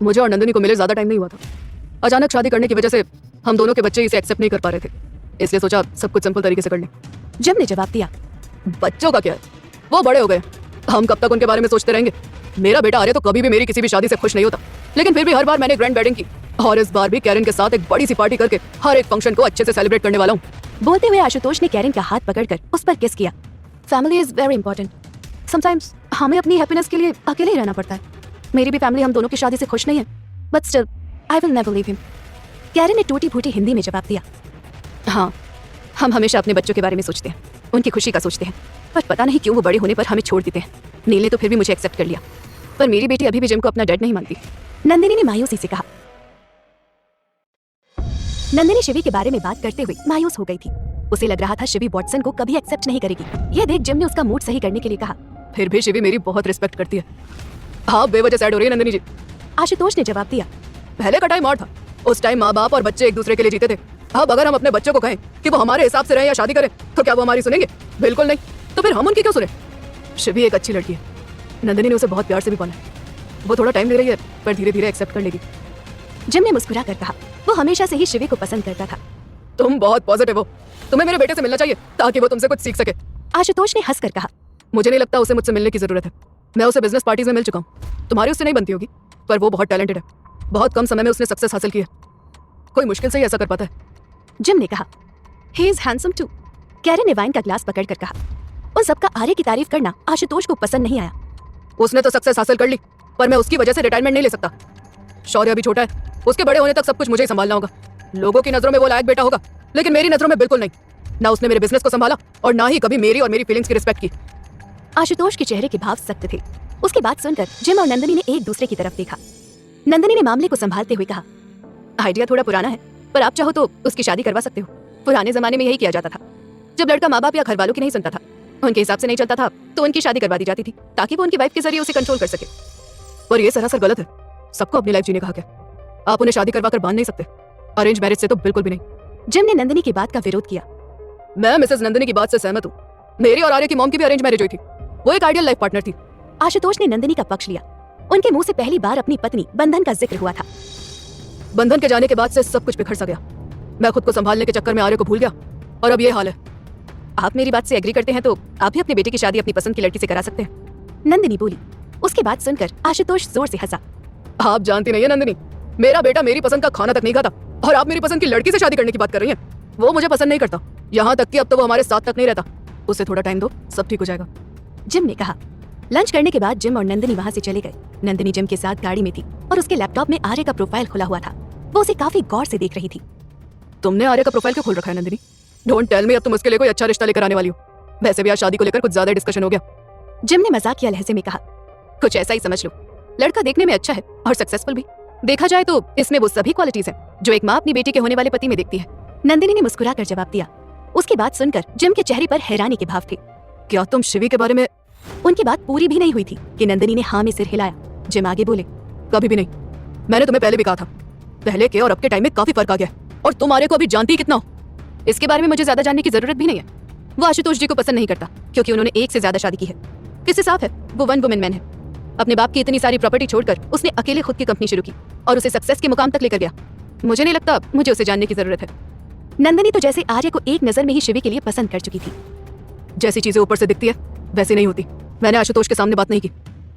मुझे और नंदिनी को मिले ज्यादा टाइम नहीं हुआ था। अचानक शादी करने की वजह से हम दोनों के बच्चे इसे एक्सेप्ट नहीं कर पा रहे थे, इसलिए सोचा सब कुछ सिंपल तरीके से कर लें। जिम ने जवाब दिया। बच्चों का क्या है, वो बड़े हो गए, हम कब तक उनके बारे में सोचते रहेंगे? मेरा बेटा आर्य तो कभी भी मेरी किसी भी शादी से खुश नहीं होता, लेकिन फिर भी हर बार मैंने ग्रैंड वेडिंग की और इस बार भी कैरन के साथ एक बड़ी सी पार्टी करके हर एक फंक्शन को अच्छे से सेलिब्रेट करने वाला हूँ। बोलते हुए आशुतोष ने कैरन का हाथ पकड़कर उस पर किस किया। Family is very important. Sometimes हमें अपनी हैप्पीनेस के लिए अकेले ही रहना पड़ता है। मेरी भी फैमिली हम दोनों की शादी से खुश नहीं है, but still I will never leave him. Karen ने टूटी फूटी हिंदी में जवाब दिया। हाँ, हम हमेशा अपने बच्चों के बारे में सोचते हैं, उनकी खुशी का सोचते हैं, पर पता नहीं क्यों वो बड़े होने पर हमें छोड़ देते हैं। नील ने तो फिर भी मुझे एक्सेप्ट कर लिया, पर मेरी बेटी अभी भी जिम को अपना डैड नहीं मानती। नंदिनी ने मायूसी से कहा। नंदिनी शिवी के बारे में बात करते हुए मायूस हो गई थी। उसे लग रहा था शिवी वॉटसन को कभी एक्सेप्ट नहीं करेगी। यह देख जिम ने उसका मूड सही करने के लिए कहा। फिर भी शिवी मेरी बहुत रिस्पेक्ट करती है। हाँ, बेवजह सैड हो रही है नंदिनी जी। आशुतोष ने जवाब दिया। पहले का टाइम और था, उस टाइम माँ बाप और बच्चे एक दूसरे के लिए जीते थे। अब अगर हम अपने बच्चों को कहें कि वो हमारे हिसाब से रहे या शादी करें, तो क्या वो हमारी सुनेंगे? बिल्कुल नहीं। तो फिर हम उनकी क्यों सुने? शिवी एक अच्छी लड़की है, नंदिनी ने उसे बहुत प्यार से भी पाला है। वो थोड़ा टाइम ले रही है, पर धीरे धीरे एक्सेप्ट कर लेगी। जिम ने मुस्कुरा कर कहा। वो हमेशा से ही शिवी को पसंद करता था। तुम बहुत पॉजिटिव हो, तुम्हें मेरे बेटे से मिलना चाहिए ताकि वो तुमसे कुछ सीख सके। आशुतोष ने हंसकर कहा। मुझे नहीं लगता उसे मुझसे मिलने की जरूरत है। मैं उसे बिजनेस पार्टीज में मिल चुका हूँ। तुम्हारी उससे नहीं बनती होगी, पर वो बहुत टैलेंटेड है। बहुत कम समय में उसने सक्सेस हासिल की है, कोई मुश्किल से ही ऐसा कर पाता है। जिम ने कहा। He is handsome too. Karen ने वाइन का ग्लास पकड़कर कहा। उन सबका आर्य की तारीफ करना आशुतोष को पसंद नहीं आया। उसने तो सक्सेस हासिल कर ली, पर मैं उसकी वजह से रिटायरमेंट नहीं ले सकता। शौर्य अभी छोटा है, उसके बड़े होने तक सब कुछ मुझे ही संभालना होगा। लोगों की नजरों में वो लायक बेटा होगा, लेकिन मेरी नजरों में बिल्कुल नहीं। ना उसने मेरे बिजनेस को संभाला और ना ही कभी मेरी और मेरी फीलिंग्स की रिस्पेक्ट की। आशुतोष के चेहरे के भाव सख्त थे। उसकी बात सुनकर जिम और नंदिनी ने एक दूसरे की तरफ देखा। नंदिनी ने मामले को संभालते हुए कहा। आइडिया थोड़ा पुराना है, पर आप चाहो तो उसकी शादी करवा सकते हो। पुराने जमाने में यही किया जाता था। जब लड़का माँ बाप या घर वालों की नहीं सुनता था, उनके हिसाब से नहीं चलता था, तो उनकी शादी करवा दी जाती थी ताकि वो उनकी वाइफ के जरिए उसे कंट्रोल कर सके। पर यह सरासर गलत है। सबको अपनी लाइफ जीने का हक है, आप उन्हें शादी करवा कर बांध नहीं सकते। अरेंज मैरिज से तो बिल्कुल भी नहीं। जिम ने नंदिनी की बात का विरोध किया। मैं मिसेस नंदिनी की बात से सहमत हूँ। मेरी और आर्य की मॉम की भी अरेंज मैरिज हुई थी। वो एक आइडियल लाइफ पार्टनर थी। आशुतोष ने नंदिनी का पक्ष लिया। उनके मुंह से पहली बार अपनी पत्नी बंधन का जिक्र हुआ था। बंधन के जाने के बाद से सब कुछ बिखर सा गया। मैं खुद को संभालने के चक्कर में आर्य को भूल गया और अब ये हाल है। आप मेरी बात से एग्री करते हैं तो आप भी अपने बेटे की शादी अपनी पसंद की लड़की से करा सकते हैं। नंदिनी बोली। उसकी बात सुनकर आशुतोष जोर से हंसा। आप जानती नहीं है नंदिनी, मेरा बेटा मेरी पसंद का खाना तक नहीं खाता और आप मेरी पसंद की लड़की से शादी करने की बात कर रही हैं। वो मुझे पसंद नहीं करता, यहाँ तक कि अब तो वो हमारे साथ तक नहीं रहता। उसे थोड़ा टाइम दो, सब ठीक हो जाएगा। जिम ने कहा। लंच करने के बाद जिम और नंदिनी वहां से चले गए। नंदिनी जिम के साथ गाड़ी में थी और उसके लैपटॉप में आर्य का प्रोफाइल खुला हुआ था। वो उसे काफी गौर से देख रही थी। तुमने आर्य का प्रोफाइल क्यों खोल रखा है नंदिनी? डोंट टेल मी अब तुम उसके लिए कोई अच्छा रिश्ता लेकर आने वाली हो। वैसे भी आज शादी को लेकर कुछ ज्यादा डिस्कशन हो गया। जिम ने मजाकिया लहजे में कहा। कुछ ऐसा ही समझ लो। लड़का देखने में अच्छा है और सक्सेसफुल भी। देखा जाए तो इसमें वो सभी क्वालिटीज हैं जो एक माँ अपनी बेटी के होने वाले पति में देखती है। नंदिनी ने मुस्कुरा कर जवाब दिया। उसकी बात सुनकर जिम के चेहरे पर हैरानी के भाव थे। क्या तुम शिवी के बारे में? उनकी बात पूरी भी नहीं हुई थी कि नंदिनी ने हाँ में सिर हिलाया। जिम आगे बोले। कभी भी नहीं। मैंने तुम्हें पहले भी कहा था, पहले के और अब के टाइम में काफी फर्क आ गया और तुम आर्य को अभी जानती ही कितना हो। इसके बारे में मुझे ज्यादा जानने की जरूरत भी नहीं है। वो आशुतोष जी को पसंद नहीं करता क्योंकि उन्होंने एक से ज्यादा शादी की है। किससे साफ है, वो वन वुमेन मैन है। अपने बाप की इतनी सारी प्रॉपर्टी छोड़कर उसने अकेले खुद की कंपनी शुरू की और उसे सक्सेस के मुकाम तक लेकर गया। मुझे नहीं लगता मुझे उसे जानने की जरूरत है। नंदिनी तो जैसे आर्य को एक नजर में ही शिवी के लिए पसंद कर चुकी थी। जैसी चीजें ऊपर से दिखती है वैसी नहीं होती। मैंने आशुतोष के सामने बात नहीं की।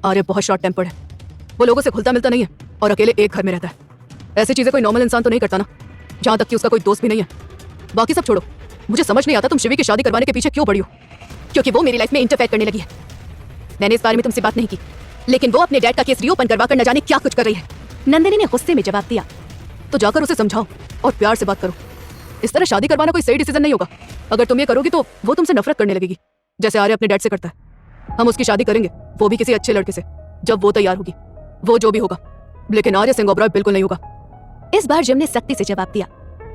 आर्य बहुत शॉर्ट टेम्पर्ड है, वो लोगों से खुलता मिलता नहीं है और अकेले एक घर में रहता है। ऐसी चीजें कोई नॉर्मल इंसान तो नहीं करता ना, जहां तक कि उसका कोई दोस्त भी नहीं है। बाकी सब छोड़ो, मुझे समझ नहीं आता तुम शिवी की शादी करवाने के पीछे क्यों पड़ी हो। क्योंकि वो मेरी लाइफ में इंटरफेयर करने लगी है। मैंने इस बारे में तुमसे बात नहीं की, लेकिन वो अपने डैड का केस रीओपन करवा कर न जाने क्या कुछ कर रही है। नंदिनी ने गुस्से में जवाब दिया। तो जाकर उसे समझाओ और प्यार से बात करो। इस तरह शादी करवाना कोई सही डिसीजन नहीं होगा। अगर तुम ये करोगी तो वो तुमसे नफरत करने लगेगी, जैसे आर्य अपने डैड से करता है। हम उसकी शादी करेंगे, वो भी किसी अच्छे लड़के से, जब वो तैयार होगी। वो जो भी होगा, लेकिन आर्य सिंह ओबरॉय बिल्कुल नहीं होगा। इस बार जिम ने सख्ती से जवाब दिया।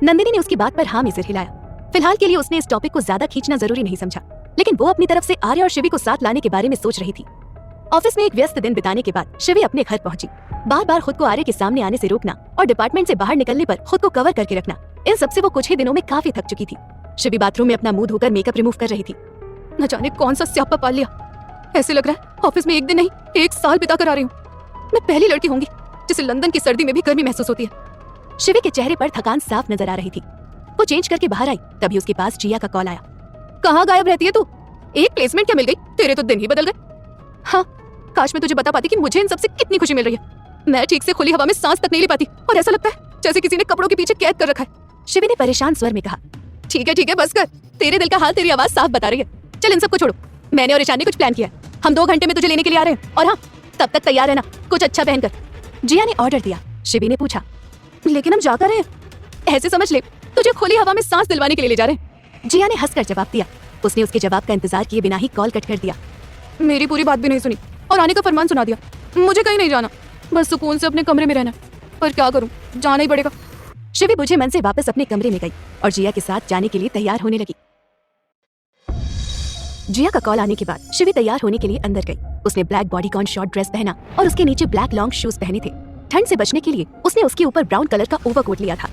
नंदिनी ने उसकी बात पर हाँ में सिर हिलाया। फिलहाल के लिए उसने इस टॉपिक को ज्यादा खींचना जरूरी नहीं समझा। लेकिन वो अपनी तरफ से आर्य और शिवी को साथ लाने के बारे में सोच रही थी। ऑफिस में एक व्यस्त दिन बिताने के बाद शिवी अपने घर पहुंची। बार बार खुद को आर्य के सामने आने से रोकना और डिपार्टमेंट से बाहर निकलने पर खुद को कवर करके रखना, इन सबसे वो कुछ ही दिनों में काफी थक चुकी थी। शिवी बाथरूम में अपना मुंह धोकर मेकअप रिमूव कर रही थी। न जाने कौन सा स्यापा पाल लिया। ऐसे लग रहा है ऑफिस में एक दिन नहीं 1 साल बिता कर आ रही हूँ। मैं पहली लड़की होंगी जिसे लंदन की सर्दी में भी गर्मी महसूस होती है। शिवी के चेहरे पर थकान साफ नजर आ रही थी। वो चेंज करके बाहर आई, तभी उसके पास जिया का कॉल आया। कहाँ गायब रहती है तू? एक प्लेसमेंट क्या मिल गई? तेरे तो दिन ही बदल गए। हाँ, काश मैं तुझे बता पाती कि मुझे इन सबसे कितनी खुशी मिल रही है। मैं ठीक से खुली हवा में सांस तक नहीं ले पाती और ऐसा लगता है जैसे किसी ने कपड़ों के पीछे कैद कर रखा है। शिवी ने परेशान स्वर में कहा। ठीक है बस कर। तेरे दिल का हाल तेरी आवाज साफ बता रही है। चल इन सबको छोड़ो, मैंने और ईशान ने कुछ प्लान किया है। हम 2 घंटे में तुझे लेने के लिए आ रहे हैं और हाँ, तब तक तैयार रहना, कुछ अच्छा पहनकर। जिया ने ऑर्डर दिया। शिवी ने पूछा, लेकिन हम जा कर रहे हैं? ऐसे समझ ले तुझे खुली हवा में सांस दिलवाने के लिए ले जा रहे हैं। जिया ने हंसकर जवाब दिया। उसने उसके जवाब का इंतजार किए बिना ही कॉल कट कर दिया। मेरी पूरी बात भी नहीं सुनी और आने का फरमान सुना दिया। मुझे कहीं नहीं जाना, बस सुकून से अपने कमरे में रहना है। पर क्या करूं, जाना ही पड़ेगा। शिवी बुझे मन से वापस अपने कमरे में गई और जिया के साथ जाने के लिए तैयार होने लगी। जिया का कॉल आने के बाद शिवी तैयार होने के लिए अंदर गई। उसने ब्लैक बॉडीकॉन शॉर्ट ड्रेस पहना और उसके नीचे ब्लैक लॉन्ग शूज पहने थे। ठंड से बचने के लिए उसने उसके ऊपर ब्राउन कलर का ओवरकोट लिया था।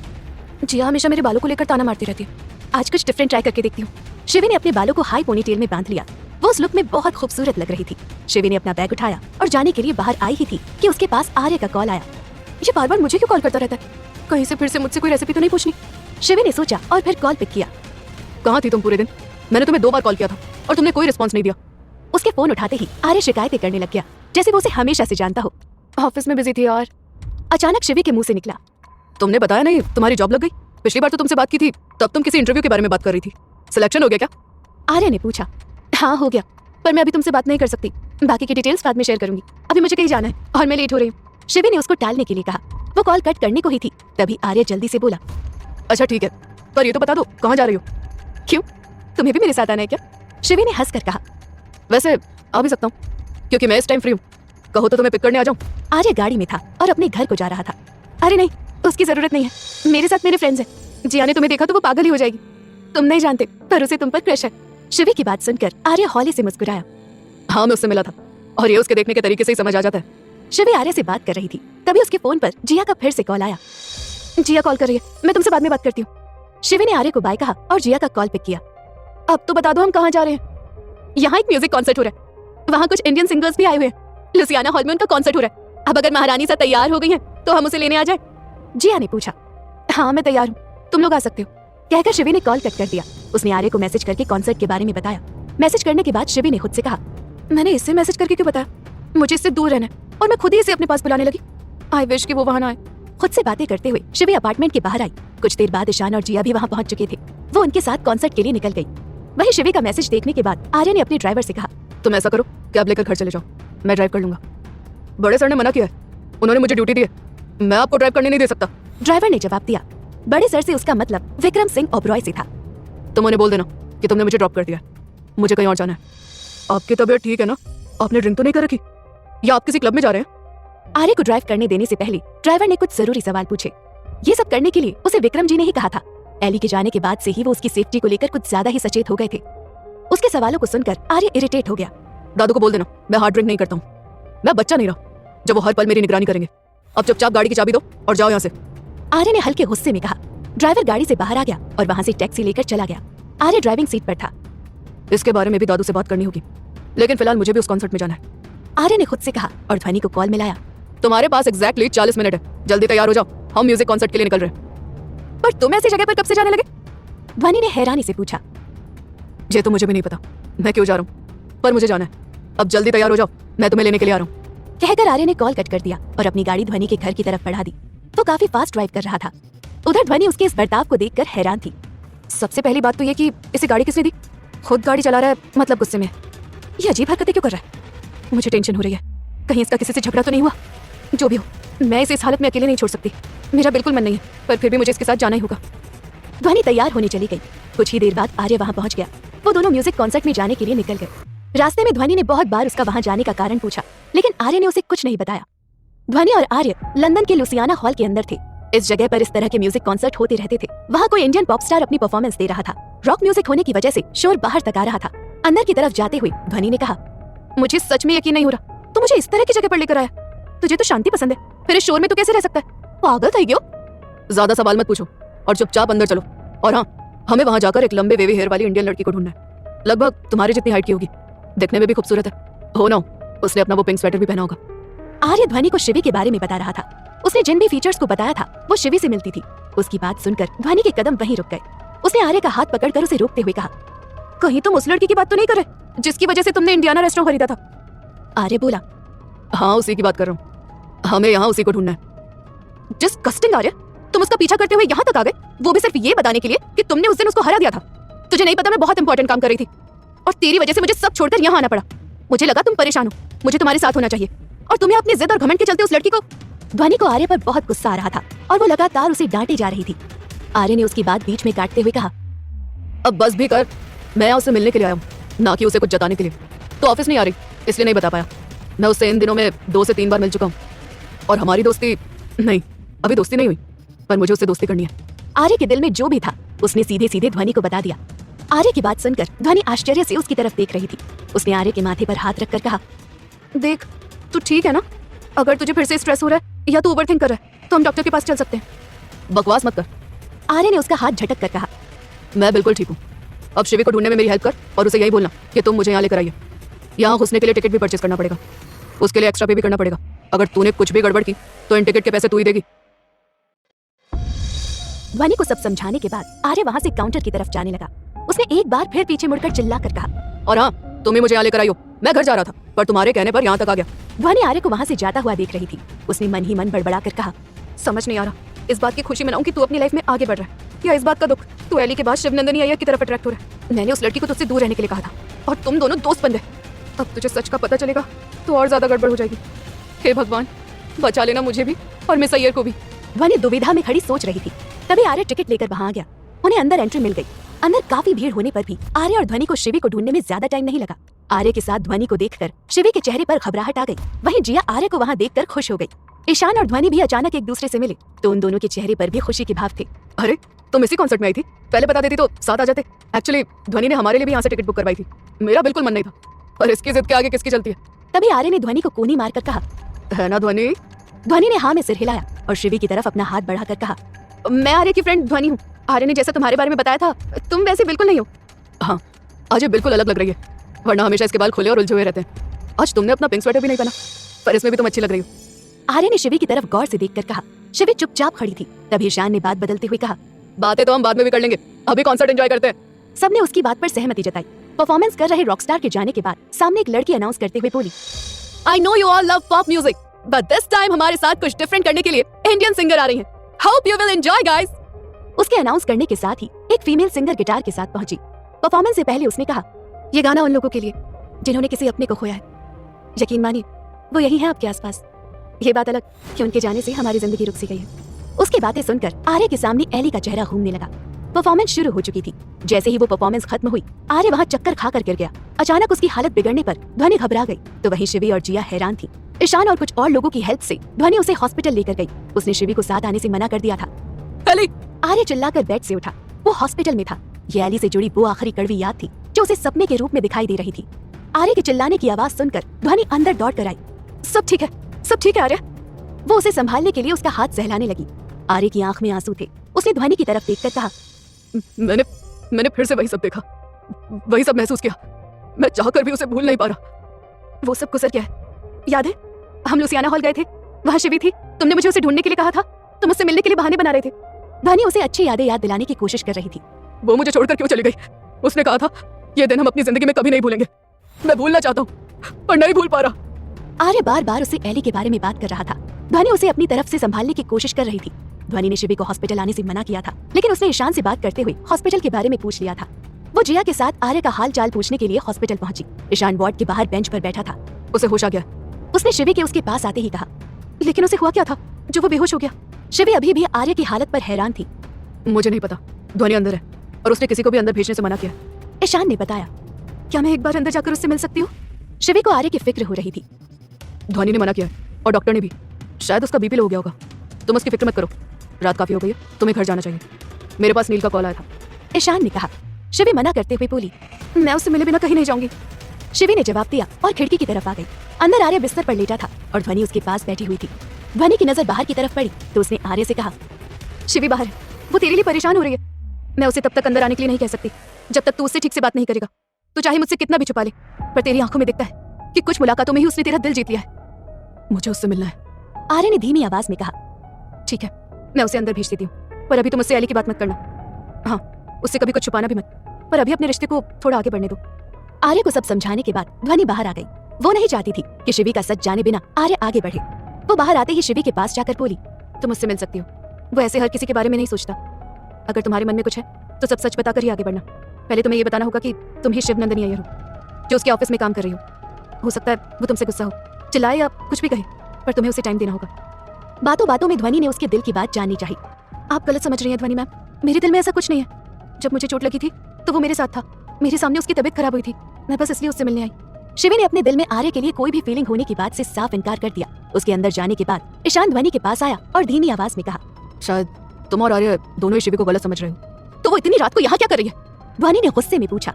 जिया हमेशा मेरे बालों को लेकर ताना मारती रहती है। आज कुछ डिफरेंट ट्राई करके देखती हूँ। शिवी ने अपने बालों को हाई पोनीटेल में बांध लिया। वो उस लुक में बहुत खूबसूरत लग रही थी। शिवी ने अपना बैग उठाया और जाने के लिए बाहर आई ही थी कि उसके पास आर्य का कॉल आया। ये बार बार मुझे क्यों कॉल करता रहता है? कहीं से फिर से मुझसे कोई रेसिपी तो नहीं पूछनी? शिवी ने सोचा और फिर कॉल पिक किया। कहाँ थी तुम पूरे दिन? मैंने तुम्हें 2 बार कॉल किया था और तुमने कोई रिस्पॉन्स नहीं दिया। उसके फोन उठाते ही आर्य शिकायतें करने लग गया, जैसे वो उसे हमेशा से जानता हो। ऑफिस में बिजी थी यार। अचानक शिवी के मुंह से निकला, तुमने बताया नहीं तुम्हारी जॉब लग गई? पिछली बार तो तुमसे बात की थी तब तुम किसी इंटरव्यू के बारे में बात कर रही थी। सिलेक्शन हो गया क्या? आर्य ने पूछा। हाँ हो गया, पर मैं अभी तुमसे बात नहीं कर सकती। बाकी की डिटेल्स बाद में शेयर करूंगी। अभी मुझे कहीं जाना है और मैं लेट हो रही हूँ। शिवी ने उसको टालने के लिए कहा। वो कॉल कट करने को ही थी, तभी आर्य जल्दी से बोला, अच्छा ठीक है, पर ये तो बता दो कहाँ जा रही हो? क्यों, तुम्हें भी मेरे साथ आना है क्या? शिवी ने हंसकर कहा। वैसे आ भी सकता हूँ क्योंकि मैं इस टाइम फ्री हूँ। कहो तो तुम्हें पिक करने आ जाऊँ। आर्य गाड़ी में था और अपने घर को जा रहा था। अरे नहीं, उसकी जरूरत नहीं है। मेरे साथ मेरे फ्रेंड्स हैं। जिया ने तुम्हें देखा तो वो पागल ही हो जाएगी। तुम नहीं जानते पर उसे तुम पर क्रश है। शिवी की बात सुनकर आर्य हौले से मुस्कुराया। हाँ मैं उससे मिला था और ये उसके देखने के तरीके से ही समझ आ जाता है। शिवी आर्य से बात कर रही थी, तभी उसके फोन पर जिया का फिर से कॉल आया। जिया कॉल कर रही है, मैं तुमसे बाद में बात करती हूँ। शिवी ने आर्य को बाय कहा और जिया का कॉल पिक किया। अब तो बता दो हम कहाँ जा रहे हैं? यहाँ एक म्यूजिक कॉन्सर्ट हो रहा है। वहाँ कुछ इंडियन सिंगर्स भी आए हुए हैं। लुसियाना हॉल में उनका कॉन्सर्ट हो रहा है। अब अगर महारानी सा तैयार हो गई है तो हम उसे लेने आ जाए। जिया ने पूछा। हाँ मैं तैयार हूँ, तुम लोग आ सकते हो। कहकर शिवी ने कॉल कट कर दिया। उसने आर्य को मैसेज करके कॉन्सर्ट के बारे में बताया। मैसेज करने के बाद शिवी ने खुद से कहा, मैंने इससे मैसेज करके क्यों बताया? मुझे इससे दूर रहना है और मैं खुद ही इसे अपने पास बुलाने लगी। आई विश कि वो वहाँ ना आए। खुद से बातें करते हुए शिवी अपार्टमेंट के बाहर आई। कुछ देर बाद ईशान और जिया भी वहाँ पहुंच चुके थे। वो उनके साथ कॉन्सर्ट के लिए निकल गई। वहीं शिवी का मैसेज देखने के बाद आर्य ने अपने ड्राइवर से कहा, तुम ऐसा करो कैब लेकर घर चले जाओ, मैं ड्राइव कर लूंगा। बड़े सर ने मना किया है, उन्होंने मुझे ड्यूटी दी है, मैं आपको ड्राइव करने नहीं दे सकता। ड्राइवर ने जवाब दिया। बड़े सर से उसका मतलब विक्रम सिंह ओबरॉय से था। तुम उन्हें बोल देना कि तुमने मुझे ड्रॉप कर दिया, मुझे कहीं और जाना है। आपकी तबीयत ठीक है ना? आपने ड्रिंक तो नहीं कर रखी या आप किसी क्लब में जा रहे हैं? आर्य को ड्राइव करने देने से पहले ड्राइवर ने कुछ जरूरी सवाल पूछे। ये सब करने के लिए उसे विक्रम जी ने ही कहा था। एली के जाने के बाद से ही वो उसकी सेफ्टी को लेकर कुछ ज्यादा ही सचेत हो गए थे। उसके सवालों को सुनकर आर्य इरिटेट हो गया। दादू को बोल देना मैं हार्ड ड्रिंक नहीं करता हूँ। मैं बच्चा नहीं रहा जब वो हर पल मेरी निगरानी करेंगे। अब चुपचाप गाड़ी की चाबी दो और जाओ यहाँ से। आर्य ने हल्के गुस्से में कहा। ड्राइवर गाड़ी से बाहर आ गया और वहां से टैक्सी लेकर चला गया। आर्य ड्राइविंग सीट पर था। इसके बारे में भी दादू से बात करनी होगी, लेकिन फिलहाल मुझे भी उस कॉन्सर्ट में जाना है। आर्य ने खुद से कहा और ध्वनि को कॉल मिलाया। तुम्हारे पास एग्जैक्टली 40 मिनट है, जल्दी तैयार हो जाओ, हम म्यूजिक कॉन्सर्ट के लिए निकल रहे हैं। पर तुम ऐसी जगह पर कब से जाने लगे? ध्वनि ने हैरानी से पूछा। ये तो मुझे भी नहीं पता मैं क्यों जा रहा हूँ, पर मुझे जाना है। अब जल्दी तैयार हो जाओ, मैं तुम्हें लेने के लिए आ रहा हूँ। कहकर आर्य ने कॉल कट कर दिया और अपनी गाड़ी ध्वनि के घर की तरफ बढ़ा दी। वो काफी फास्ट ड्राइव कर रहा था। उधर ध्वनि उसके इस बर्ताव को देखकर हैरान थी। सबसे पहली बात तो ये कि इसे गाड़ी किसने दी? खुद गाड़ी चला रहा है, मतलब गुस्से में। ये अजीब हरकतें क्यों कर रहा है? मुझे टेंशन हो रही है, कहीं इसका किसी से झगड़ा तो नहीं हुआ। जो भी हो, मैं इसे इस हालत में अकेले नहीं छोड़ सकती। मेरा बिल्कुल मन नहीं है, पर फिर भी मुझे इसके साथ जाना ही होगा। ध्वनि तैयार होने चली गई। कुछ ही देर बाद आर्य वहां पहुंच गया। वो दोनों म्यूजिक कॉन्सर्ट में जाने के लिए निकल गए। रास्ते में ध्वनि ने बहुत बार उसका वहां जाने का कारण पूछा, लेकिन आर्य ने उसे कुछ नहीं बताया। ध्वनि और आर्य लंदन के लुसियाना हॉल के अंदर थे। इस जगह पर इस तरह के म्यूजिक कॉन्सर्ट होते रहते थे। वहाँ कोई इंडियन पॉप स्टार अपनी परफॉर्मेंस दे रहा था। रॉक म्यूजिक होने की वजह से शोर बाहर तक आ रहा था। अंदर की तरफ जाते हुए ध्वनि ने कहा, मुझे सच में यकीन नहीं हो रहा, तो मुझे इस तरह की जगह पर लेकर आया। तुझे तो शांति पसंद है, फिर इस शोर में तू कैसे रह सकता है? पागल થઈ गयो। ज्यादा सवाल मत पूछो और चुपचाप अंदर चलो। और हाँ, हमें वहां जाकर एक लंबे वेवी हेयर वाली इंडियन लड़की को ढूंढना है। लगभग तुम्हारी जितनी हाइट की होगी, दिखने में भी खूबसूरत है। हो ना, उसने अपना वो पिंक स्वेटर भी पहना होगा। आर्य ध्वनि को शिवी के बारे में बता रहा था। उसने जिन भी फीचर्स को बताया था वो शिवी से मिलती थी। उसकी बात सुनकर ध्वनि के कदम वहीं रुक गए। उसने आर्य का हाथ पकड़कर उसे रोकते हुए कहा, कहीं तुम उस लड़की की बात तो नहीं कर रहे जिसकी वजह से तुमने इंडियाना रेस्टोरेंट खरीदा था? आर्य बोला, हाँ, उसी की बात कर रहा हूँ। हमें यहाँ उसी को ढूंढना है। डिस्गस्टिंग आर्य, तुम उसका पीछा करते हुए यहाँ तक आ गए, वो भी सिर्फ ये बताने के लिए कि तुमने उस दिन उसको हरा दिया था। तुझे नहीं पता मैं बहुत इंपॉर्टेंट काम कर रही थी और तेरी वजह से मुझे सब छोड़कर यहाँ आना पड़ा। मुझे लगा तुम परेशान हो, मुझे तुम्हारे साथ होना चाहिए, और तुम्हें अपनी जिद और घमंड के चलते उस लड़की को। ध्वनि को आर्य पर बहुत गुस्सा आ रहा था और वो लगातार उसे डांटे जा रही थी। आर्य ने उसकी बात बीच में काटते हुए कहा, अब बस भी कर, मैं यहाँ उससे मिलने के लिए आया हूँ, ना कि उसे कुछ जताने के लिए। तो ऑफिस नहीं आ रही, इसलिए नहीं बता पाया। मैं उससे इन दिनों में 2 से 3 बार मिल चुका हूँ और हमारी दोस्ती नहीं, अभी दोस्ती नहीं हुई, पर मुझे उससे दोस्ती करनी है। आर्य के दिल में जो भी था उसने सीधे सीधे ध्वनि को बता दिया। आर्य की बात सुनकर ध्वनि आश्चर्य से उसकी तरफ देख रही थी। उसने आर्य के माथे पर हाथ रखकर कहा, देख, तू ठीक है ना? अगर तुझे फिर से स्ट्रेस हो रहा है या तू ओवरथिंक कर रहा है तो हम डॉक्टर के पास चल सकते हैं। बकवास मत कर। आर्य ने उसका हाथ झटक कर कहा, मैं बिल्कुल ठीक हूँ। अब शिवी को ढूंढने में मेरी हेल्प कर और उसे यही बोलना कि तुम मुझे यहाँ लेकर आइए। यहाँ घुसने के लिए टिकट भी परचेस करना पड़ेगा, उसके लिए एक्स्ट्रा पे भी करना पड़ेगा। अगर तूने कुछ भी गड़बड़ की तो इन टिकट के पैसे तू ही देगी। ध्वनि को सब समझाने के बाद आर्य वहां से काउंटर की तरफ जाने लगा। उसने एक बार फिर पीछे मुड़कर चिल्लाकर कहा, और हाँ, तुम ही मुझे यहाँ लेकर आई हो। मैं घर जा रहा था पर तुम्हारे कहने पर यहाँ तक आ गया। ध्वनि आर्य को वहां से जाता हुआ देख रही थी। उसने मन ही मन बड़बड़ा कर कहा, समझ नहीं आ रहा, इस बात की खुशी मनाऊं कि तू अपनी लाइफ में आगे बढ़ रहा है, या इस बात का दुख तू एली के बाद शिवनंदनी अय्यर की तरफ अट्रैक्ट हो रहा है। मैंने उस लड़की को तुझसे दूर रहने के लिए कहा था और तुम दोनों दोस्त बन गए। अब तुझे सच का पता चलेगा तो और ज्यादा गड़बड़ हो जाएगी। हे भगवान, बचा लेना मुझे भी और मिस अय्यर को भी। ध्वनि दुविधा में खड़ी सोच रही थी। तभी आर्य टिकट लेकर वहां आ गया। उन्हें अंदर एंट्री मिल गई। अंदर काफी भीड़ होने पर भी आर्य और ध्वनि को शिवी को ढूंढने में ज्यादा टाइम नहीं लगा। आर्य के साथ ध्वनि को देखकर शिवी के चेहरे पर घबराहट आ गई। वहीं जिया आर्य को वहां देखकर खुश हो गई। ईशान और ध्वनि भी अचानक एक दूसरे से मिले तो उन दोनों के चेहरे पर भी खुशी के भाव थे। अरे, तुम इसी कॉन्सर्ट में आई थी? पहले बता देती तो साथ आ जाते। एक्चुअली ध्वनि ने हमारे लिए भी यहाँ से टिकट बुक करवाई थी। मेरा बिल्कुल मन नहीं था, पर इसकी जिद के आगे किसकी चलती है। तभी आर्य ने ध्वनि को कोनी मारकर कहा, है ना ध्वनि? ध्वनि ने हाँ में सिर हिलाया और शिवी की तरफ अपना हाथ बढ़ाकर कहा, मैं आर्य की फ्रेंड ध्वनि हूँ। आर्य ने जैसा तुम्हारे बारे में बताया था तुम वैसे बिल्कुल नहीं हो। हाँ, आज ये बिल्कुल अलग लग रही है, वरना हमेशा इसके बाल खुले और उलझे हुए रहते हैं। आज तुमने अपना पिंक स्वेटर भी नहीं पहना, पर इसमें भी तुम अच्छी लग रही हो। आर्य ने शिवी की तरफ गौर से देखकर कहा। शिवी चुपचाप खड़ी थी। तभी ईशान ने बात बदलते हुए कहा, बातें तो हम बाद में भी कर लेंगे, अभी कॉन्सर्ट एंजॉय करते हैं। सबने उसकी बात पर सहमति जताई। परफॉर्मेंस कर रहे रॉकस्टार के जाने के बाद सामने एक लड़की अनाउंस करते हुए बोली, I know you all love pop music, but this time हमारे साथ कुछ डिफरेंट करने के लिए इंडियन सिंगर आ रही हैं। Hope you will enjoy guys. उसके अनाउंस करने के साथ ही एक फीमेल सिंगर गिटार के साथ पहुंची। परफॉर्मेंस से पहले उसने कहा, ये गाना उन लोगों के लिए जिन्होंने किसी अपने को खोया है। यकीन मानिए वो यही है आपके आसपास। ये बात अलग कि उनके जाने से हमारी जिंदगी रुक सी गई है। उसकी बातें सुनकर आर्य के सामने एली का चेहरा घूमने लगा। परफॉर्मेंस शुरू हो चुकी थी। जैसे ही वो परफॉर्मेंस खत्म हुई, आर्य वहां चक्कर खाकर गिर गया। अचानक उसकी हालत बिगड़ने पर ध्वनि घबरा गई तो वहीं शिवी और जिया हैरान थी। ईशान और कुछ और लोगों की हेल्प से ध्वनि उसे हॉस्पिटल लेकर गई। उसने शिवी को साथ आने से मना कर दिया था। एली! आर्य चिल्लाकर बेड से उठा। वो हॉस्पिटल में था। ये एली से जुड़ी वो आखिरी कड़वी याद थी जो उसे सपने के रूप में दिखाई दे रही थी। आर्य के चिल्लाने की आवाज सुनकर ध्वनि अंदर दौड़ कर आई। सब ठीक है, सब ठीक है आर्य। वो उसे संभालने के लिए उसका हाथ सहलाने लगी। आर्य की आंख में आंसू थे। उसने ध्वनि की तरफ देखकर कहा, मैंने फिर से वही सब देखा, वही सब महसूस किया। मैं चाहकर भी उसे भूल नहीं पा रहा। वो सब गुजर गया है। याद है हम लुसियाना हॉल गए थे, वहाँ शिवी थी। तुमने मुझे उसे ढूंढने के लिए कहा था। तुम उससे मिलने के लिए बहाने बना रहे थे। ध्वनि उसे अच्छी यादें याद दिलाने की कोशिश कर रही थी। वो मुझे छोड़कर क्यों चली गई? उसने कहा था ये दिन हम अपनी जिंदगी में कभी नहीं भूलेंगे। मैं भूलना चाहता हूँ पर नहीं भूल पा रहा। आर्य बार बार उसे एली के बारे में बात कर रहा था। ध्वनि उसे अपनी तरफ से संभालने की कोशिश कर रही थी। ध्वनि ने शिवी को हॉस्पिटल आने से मना किया था, लेकिन उसने ईशान से बात करते हुए हॉस्पिटल के बारे में पूछ लिया था। वो जिया के साथ आर्य का हाल चाल पूछने के लिए हॉस्पिटल पहुंची। ईशान वार्ड के बाहर बेंच पर बैठा था। उसे होश आ गया। उसने शिवी के उसके पास आते ही कहा, लेकिन उसे हुआ क्या था जो वो बेहोश हो गया? शिवी अभी भी आर्य की हालत पर हैरान थी। मुझे नहीं पता, ध्वनि अंदर है और उसने किसी को भी अंदर भेजने से मना किया। ईशान ने बताया। क्या मैं एक बार अंदर जाकर उससे मिल सकती हूँ? शिवी को आर्य की फिक्र हो रही थी। ध्वनि ने मना किया है और डॉक्टर ने भी। शायद उसका बीपी लो हो गया होगा। तुम उसकी फिक्र मत करो, रात काफी हो गई है, तुम्हें घर जाना चाहिए। मेरे पास नील का कॉल आया था। ईशान ने कहा। शिवी मना करते हुए बोली, मैं उससे मिले बिना कहीं नहीं जाऊंगी। शिवी ने जवाब दिया और खिड़की की तरफ आ गई। अंदर आर्य बिस्तर पर लेटा था और ध्वनि उसके पास बैठी हुई थी। ध्वनि की नजर बाहर की तरफ पड़ी तो उसने आर्य से कहा, शिवी बाहर है, वो तेरे लिए परेशान हो रही है। मैं उसे तब तक अंदर आने के लिए नहीं कह सकती जब तक तू उससे ठीक से बात नहीं करेगा। तू चाहे मुझसे कितना भी छुपा ले, पर तेरी आंखों में दिखता है कि कुछ मुलाकातों में ही उसने तेरा दिल जीत लिया है। मुझे उससे मिलना है। आर्य ने धीमी आवाज में कहा। ठीक है, मैं उसे अंदर भेज देती हूँ, पर अभी तुम उससे एली की बात मत करना। हाँ, उससे कभी कुछ छुपाना भी मत, पर अभी अपने रिश्ते को थोड़ा आगे बढ़ने दो। आर्य को सब समझाने के बाद ध्वनि बाहर आ गई। वो नहीं चाहती थी कि शिवी का सच जाने बिना आर्य आगे बढ़े। वो बाहर आते ही शिवी के पास जाकर बोली, तुम उससे मिल सकती हो। वो ऐसे हर किसी के बारे में नहीं सोचता। अगर तुम्हारे मन में कुछ है तो सब सच बताकर ही आगे बढ़ना। पहले तुम्हें ये बताना होगा कि तुम ही शिवनंदिनी अय्यर हो, जो उसके ऑफिस में काम कर रही हो सकता है वो तुमसे गुस्सा हो, चिल्लाए या कुछ भी कहे, पर तुम्हें उसे टाइम देना होगा। बातों बातों में ध्वनि ने उसके दिल की बात जाननी चाहिए। आप गलत समझ रही हैं ध्वनि मैम, मेरे दिल में ऐसा कुछ नहीं है। जब मुझे चोट लगी थी तो वो मेरे साथ था, मेरे सामने उसकी तबीयत खराब हुई थी, मैं बस इसलिए उससे मिलने आई। शिवी ने अपने दिल में आर्य के लिए कोई भी फीलिंग होने की बात से साफ इनकार कर दिया। उसके अंदर जाने के बाद ईशान ध्वनि के पास आया और धीमी आवाज में कहा, शायद तुम और आर्य दोनों ही शिवी को गलत समझ रहे हो। तो वो इतनी रात को यहाँ क्या कर रही है? ध्वनि ने गुस्से में पूछा।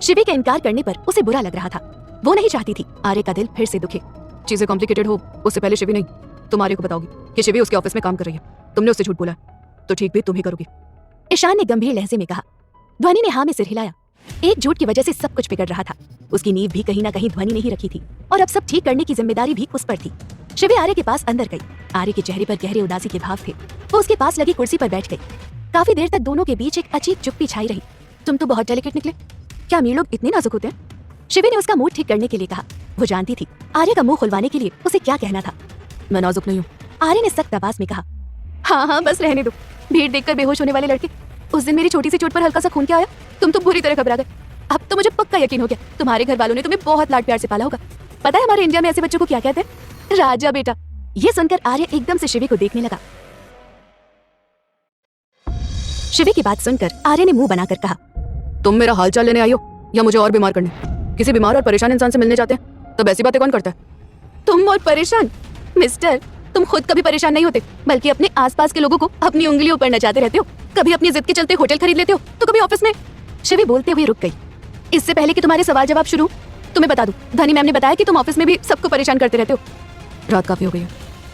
शिवी के इनकार करने पर उसे बुरा लग रहा था। वो नहीं चाहती थी आर्य का दिल फिर से दुखे। चीजें कॉम्प्लिकेटेड हो उससे पहले शिवी नहीं तुम आर्य को बताओगी कि शिवी उसके ऑफिस में काम कर रही है। तुमने उससे झूठ बोला है तो ठीक भी तुम ही करोगी। ईशान ने गंभीर लहजे में कहा। ध्वनि ने हाँ में सिर हिलाया। एक झूठ की वजह से सब कुछ बिगड़ रहा था। उसकी नींव भी कहीं ना कहीं ध्वनि ने ही रखी थी और अब सब ठीक करने की जिम्मेदारी भी उस पर थी। शिवी आर्य के पास अंदर गई। आर्य के चेहरे पर गहरे उदासी के भाव थे। वो उसके पास लगी कुर्सी पर बैठ गई। काफी देर तक दोनों के बीच एक अजीब चुप्पी छाई रही। तुम तो बहुत डेलिकेट निकले। क्या अमीर लोग इतने नाजुक होते हैं? शिवी ने उसका मूड ठीक करने के लिए कहा। वो जानती थी आर्य का मुंह खुलवाने के लिए उसे क्या कहना था। मैं नाजुक नहीं हूँ, आर्य ने सख्त आवाज में कहा। हाँ बस रहने दो। भीड़ देखकर बेहोश होने वाले लड़के। उस दिन मेरी छोटी सी चोट पर हल्का सा खून क्या आया, तुम तो बुरी तरह घबरा गए। अब तो मुझे पक्का यकीन हो गया तुम्हारे घर वालों ने तुम्हें बहुत लाड प्यार से पाला होगा। पता है हमारे इंडिया में ऐसे बच्चों को क्या कहते हैं? राजा बेटा। ये सुनकर आर्य एकदम से शिवी को देखने लगा। शिवी की बात सुनकर आर्य ने मुंह बनाकर कहा, तुम मेरा हालचाल लेने आई हो या मुझे और बीमार करने? किसी बीमार और परेशान इंसान से मिलने जाते हैं तब ऐसी बातें कौन करता है? तुम और परेशान? मिस्टर, तुम खुद कभी परेशान नहीं होते, बल्कि अपने आसपास के लोगों को अपनी उंगलियों पर नचाते रहते हो। कभी अपनी जिद के चलते होटल खरीद लेते हो तो कभी ऑफिस में। शिवी बोलते हुए रुक गई। इससे पहले कि तुम्हारे सवाल जवाब शुरू, तुम्हें बता दूं, ध्वनि मैम ने बताया कि तुम ऑफिस में भी सबको परेशान करते रहते हो। रात काफी हो गई है,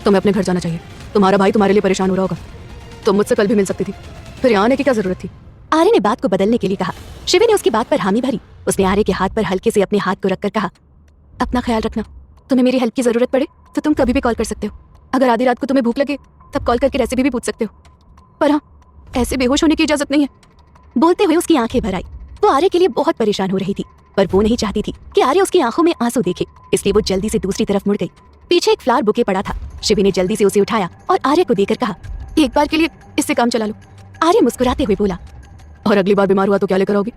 तुम्हें अपने घर जाना चाहिए। तुम्हारा भाई तुम्हारे लिए परेशान हो रहा होगा। तुम मुझसे कल भी मिल सकती थी, फिर यहाँ आने की क्या जरूरत थी? आर्य ने बात को बदलने के लिए कहा। शिवी ने उसकी बात पर हामी भरी। उसने आर्य के हाथ पर हल्के से अपने हाथ को रखकर कहा, अपना ख्याल रखना। तुम्हें मेरी हेल्प की जरूरत पड़े तो तुम कभी भी कॉल कर सकते हो। अगर आधी रात को तुम्हें भूख लगे तब कॉल करके रेसिपी भी पूछ सकते हो, पर हाँ, ऐसे बेहोश होने की इजाजत नहीं है। बोलते हुए उसकी आंखें भर आई। वो आर्य के लिए बहुत परेशान हो रही थी, पर वो नहीं चाहती थी कि आर्य उसकी आंखों में आंसू देखे, इसलिए वो जल्दी से दूसरी तरफ मुड़ गई। पीछे एक फ्लावर बुके पड़ा था। शिवी ने जल्दी से उसे उठाया और आर्य को देकर कहा, एक बार के लिए इससे काम चला लो। आर्य मुस्कुराते हुए बोला, और अगली बार बीमार हुआ तो क्या लेकर आओगी?